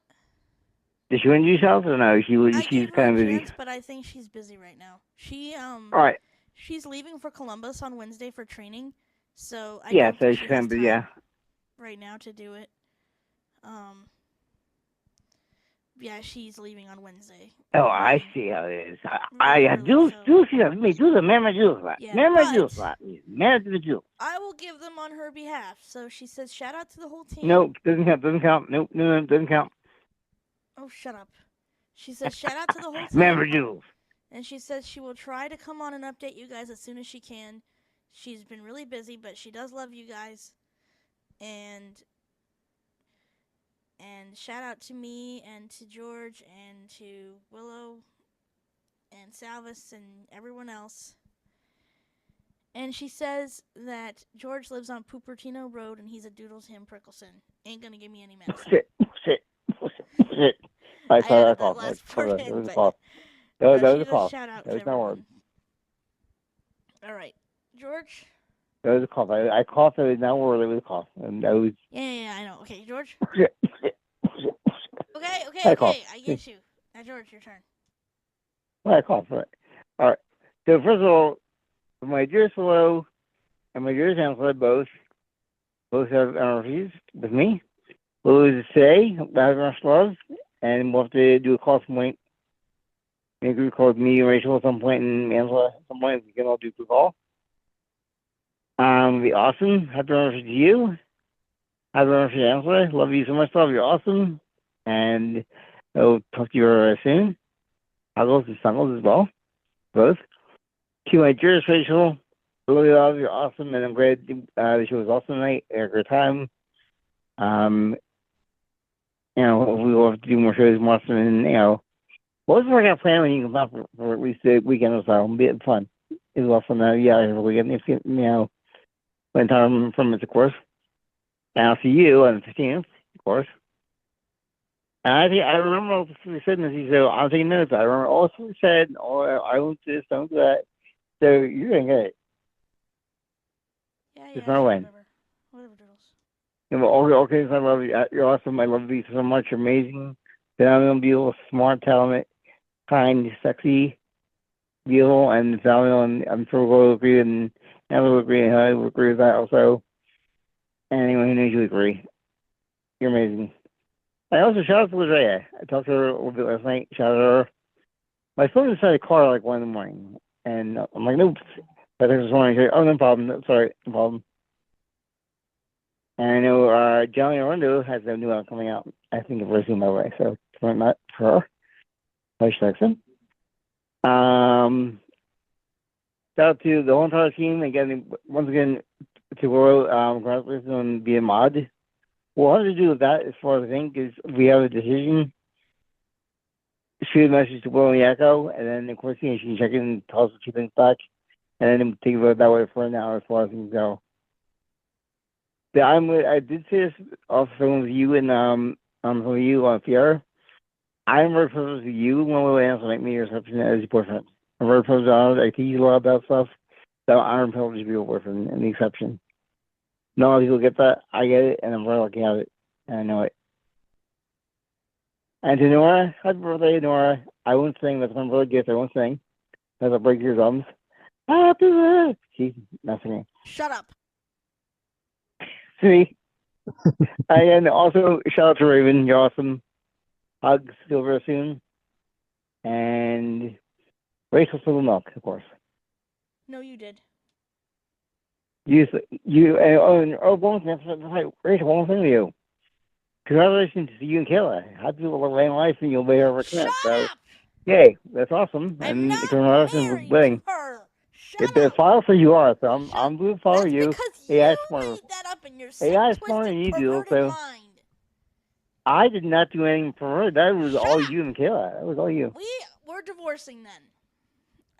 did she want to do yourself, or no? She's kind of busy. But I think she's busy right now. All right. She's leaving for Columbus on Wednesday for training, so I yeah, don't so think she's she kind has of busy. time Yeah. right now to do it. Yeah, she's leaving on Wednesday. Oh, I see how it is. I do see that. Me do the remember do that. Remember do that. Remember do. I will give them on her behalf. So she says, shout out to the whole team. Nope, doesn't count. Doesn't count. Nope, no, doesn't count. Oh, shut up. She says, shout out to the whole team. Remember do. And she says she will try to come on and update you guys as soon as she can. She's been really busy, but she does love you guys. And shout out to me and to George and to Willow and Salvus and everyone else. And she says that George lives on Poopertino Road and he's a Doodles him Prickelson. Ain't gonna give me any medicine. Shit. I saw that call. That was a call. That was a call. That was not word. All right, George. That was a call. I coughed. It was not word. It was a call, and that was. Yeah, I know. Okay, George. I Okay. I get you. Now, George, your turn. I coughed. Right. All right. So first of all, my dearest Willow and my dearest Angela both have interviews with me. Willow is today, I have love, and we'll have to do a call some point. Maybe record me and Rachel at some point, and Angela at some point. We can all do a call. It'd be awesome. Happy birthday to you. Have a wonderful answer. Love you so much, love. You're awesome. And I'll talk to you soon. Huggles and snuggles as well. Both. To my dearest Rachel, really love you. You're awesome. And I'm glad the show was awesome tonight. Had a great time. We will have to do more shows more often. And, what was the workout plan when you come out for at least a weekend or so? It'll be fun. It was awesome. Every weekend. When time from it, of course. And I'll see you on the 15th, of course. And I remember all we said in this, so I'm taking notes. I remember all we said, I won't do this, don't do that. So you're going to get it. Yeah, There's no way. Whatever, Doodles. Okay, I love you. You're awesome. I love you so much. You're amazing. Phenomenal, beautiful, smart, talented, kind, sexy, beautiful, and phenomenal. And I'm sure we'll agree, and Emma will agree, and I will agree with that also. And anyone who knows you agree. You're amazing. I also shout out to Lizrea. I talked to her a little bit last night. Shout out to her. My phone inside the car like 1 in the morning. And I'm like, nope. I think this morning, oh, no problem. No, sorry, no problem. And I know Johnny Orlando has a new album coming out. I think very soon, by the way. So, not for her. Vice Jackson. Shout out to the whole entire team. Again, once again, to Willow, congratulations on being mod. We'll have to do with that as far as I think is we have a decision. Shoot a message to Willow and the Echo, and then of course she can check in and tell us what she thinks back, and then take it that way for now as far as things go. But I did say this also with you and with you on Fiera. I'm very close with you when we answer like me or something as your boyfriend. I'm very close on it. I teach you a lot about stuff. So I'm privileged to be your boyfriend and the exception. Not a lot of people get that. I get it, and I'm very lucky to have it. And I know it. And to Nora, happy birthday, Nora. I won't sing. That's my birthday gift. I won't sing. That's a break your drums. Happy birthday. She's not singing. Shut up. See? And also, shout out to Raven. You're awesome. Hugs. See you very soon. And Rachel Silver Milk, of course. No, you did. One thing, Rachel, one thing to you. Congratulations to you and Kayla. Happy little lane life, and you'll be her recommend. So, yay, that's awesome. And congratulations with wedding. The file says you are, so I'm going to follow you. AI smarter. AI smarter than you do, so. I did not do anything for her. That was all you and Kayla. That was all you. We're divorcing then.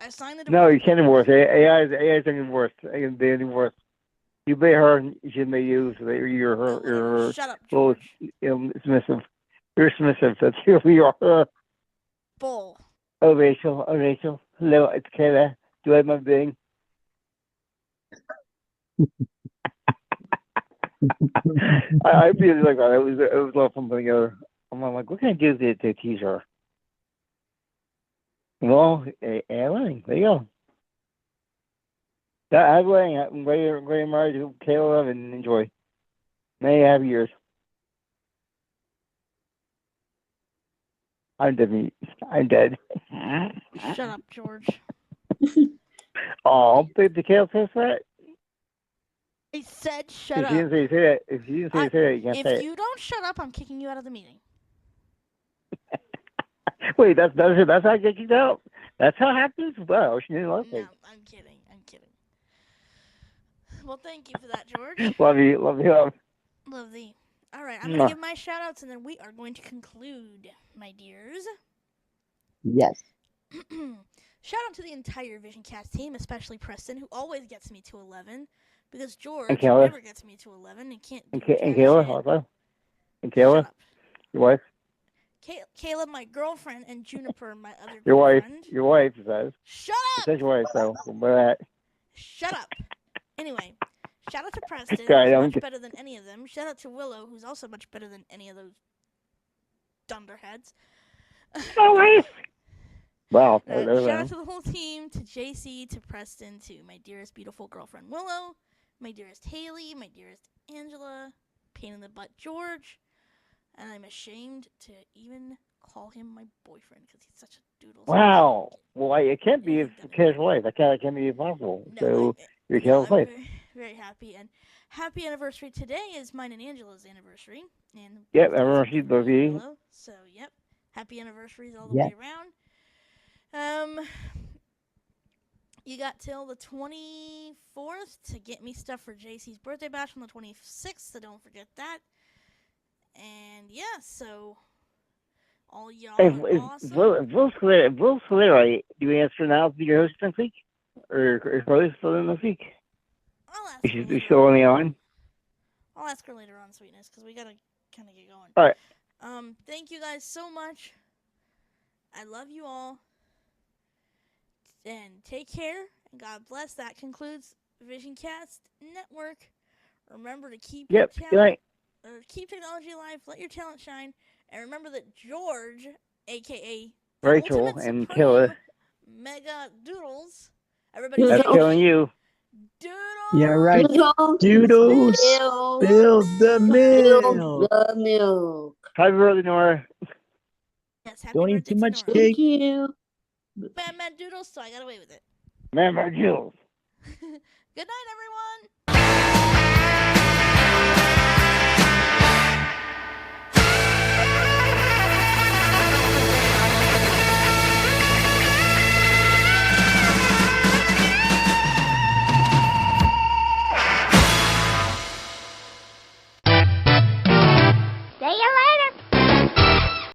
I signed the divorce. No, you can't divorce. AI is getting divorced. They're divorced. You pay her, and she may you, so that you're her. Shut up, George. Submissive. You're submissive. That's who you are. Bull. Oh, Rachel. Hello, it's Kayla. Do I have my thing? I feel like that. It was a lot of fun putting together. I'm like, what can I do to tease her? Well, AI learning. There you go. I'm great married to Kayla and enjoy. May have years. I'm dead. Shut up, George. Oh, did Kayla say that? I said shut up. If you didn't say that, you can't say it. If you don't shut up, I'm kicking you out of the meeting. Wait, that's how I get kicked out? That's how it happens? Wow, she didn't like it. No, I'm kidding. Well, thank you for that, George. Love you. Love thee. All right, I'm going to give my shout-outs, and then we are going to conclude, my dears. Yes. Shout out to the entire VisionCast team, especially Preston, who always gets me to 11, because George never gets me to 11 and can't. And Kayla also. And Kayla, your wife. Kayla, my girlfriend, and Juniper, my other girlfriend. Your wife says. Shut up. It says your wife, so that. Shut up. Anyway, shout out to Preston, who's much better than any of them. Shout out to Willow, who's also much better than any of those dunderheads. Oh, wife. Wow. Shout out to the whole team, to JC, to Preston, to my dearest beautiful girlfriend Willow, my dearest Haley, my dearest Angela, pain in the butt George, and I'm ashamed to even call him my boyfriend because he's such a doodle. Wow. Well, it can't be Kayla's wife. That can't be possible. No, so you're Kayla's wife. Very, very happy, and happy anniversary. Today is mine and Angela's anniversary. And Yep, anniversary, both of you. Willow. So, yep, happy anniversaries all the way around. You got till the 24th to get me stuff for JC's birthday bash on the 26th, so don't forget that. And yeah, so all y'all are awesome. Will Solera, do you answer now to be your host next week? Or Chloe's still in this week? I'll ask Is she still only on? I'll ask her later on, Sweetness, because we gotta kind of get going. All right. Thank you guys so much. I love you all. And take care, and God bless. That concludes VisionCast Network. Remember to keep your talent, keep technology alive, let your talent shine, and remember that George, aka Rachel and Killa, Mega Doodles, everybody that's killing you. Doodles. Yeah, right. Doodles. Spill the milk. The milk. Happy birthday, Nora. Yes, happy Don't eat birthday too much to Nora. cake. Thank you. Mad Doodles, so I got away with it. Man, my jewels. Good night, everyone.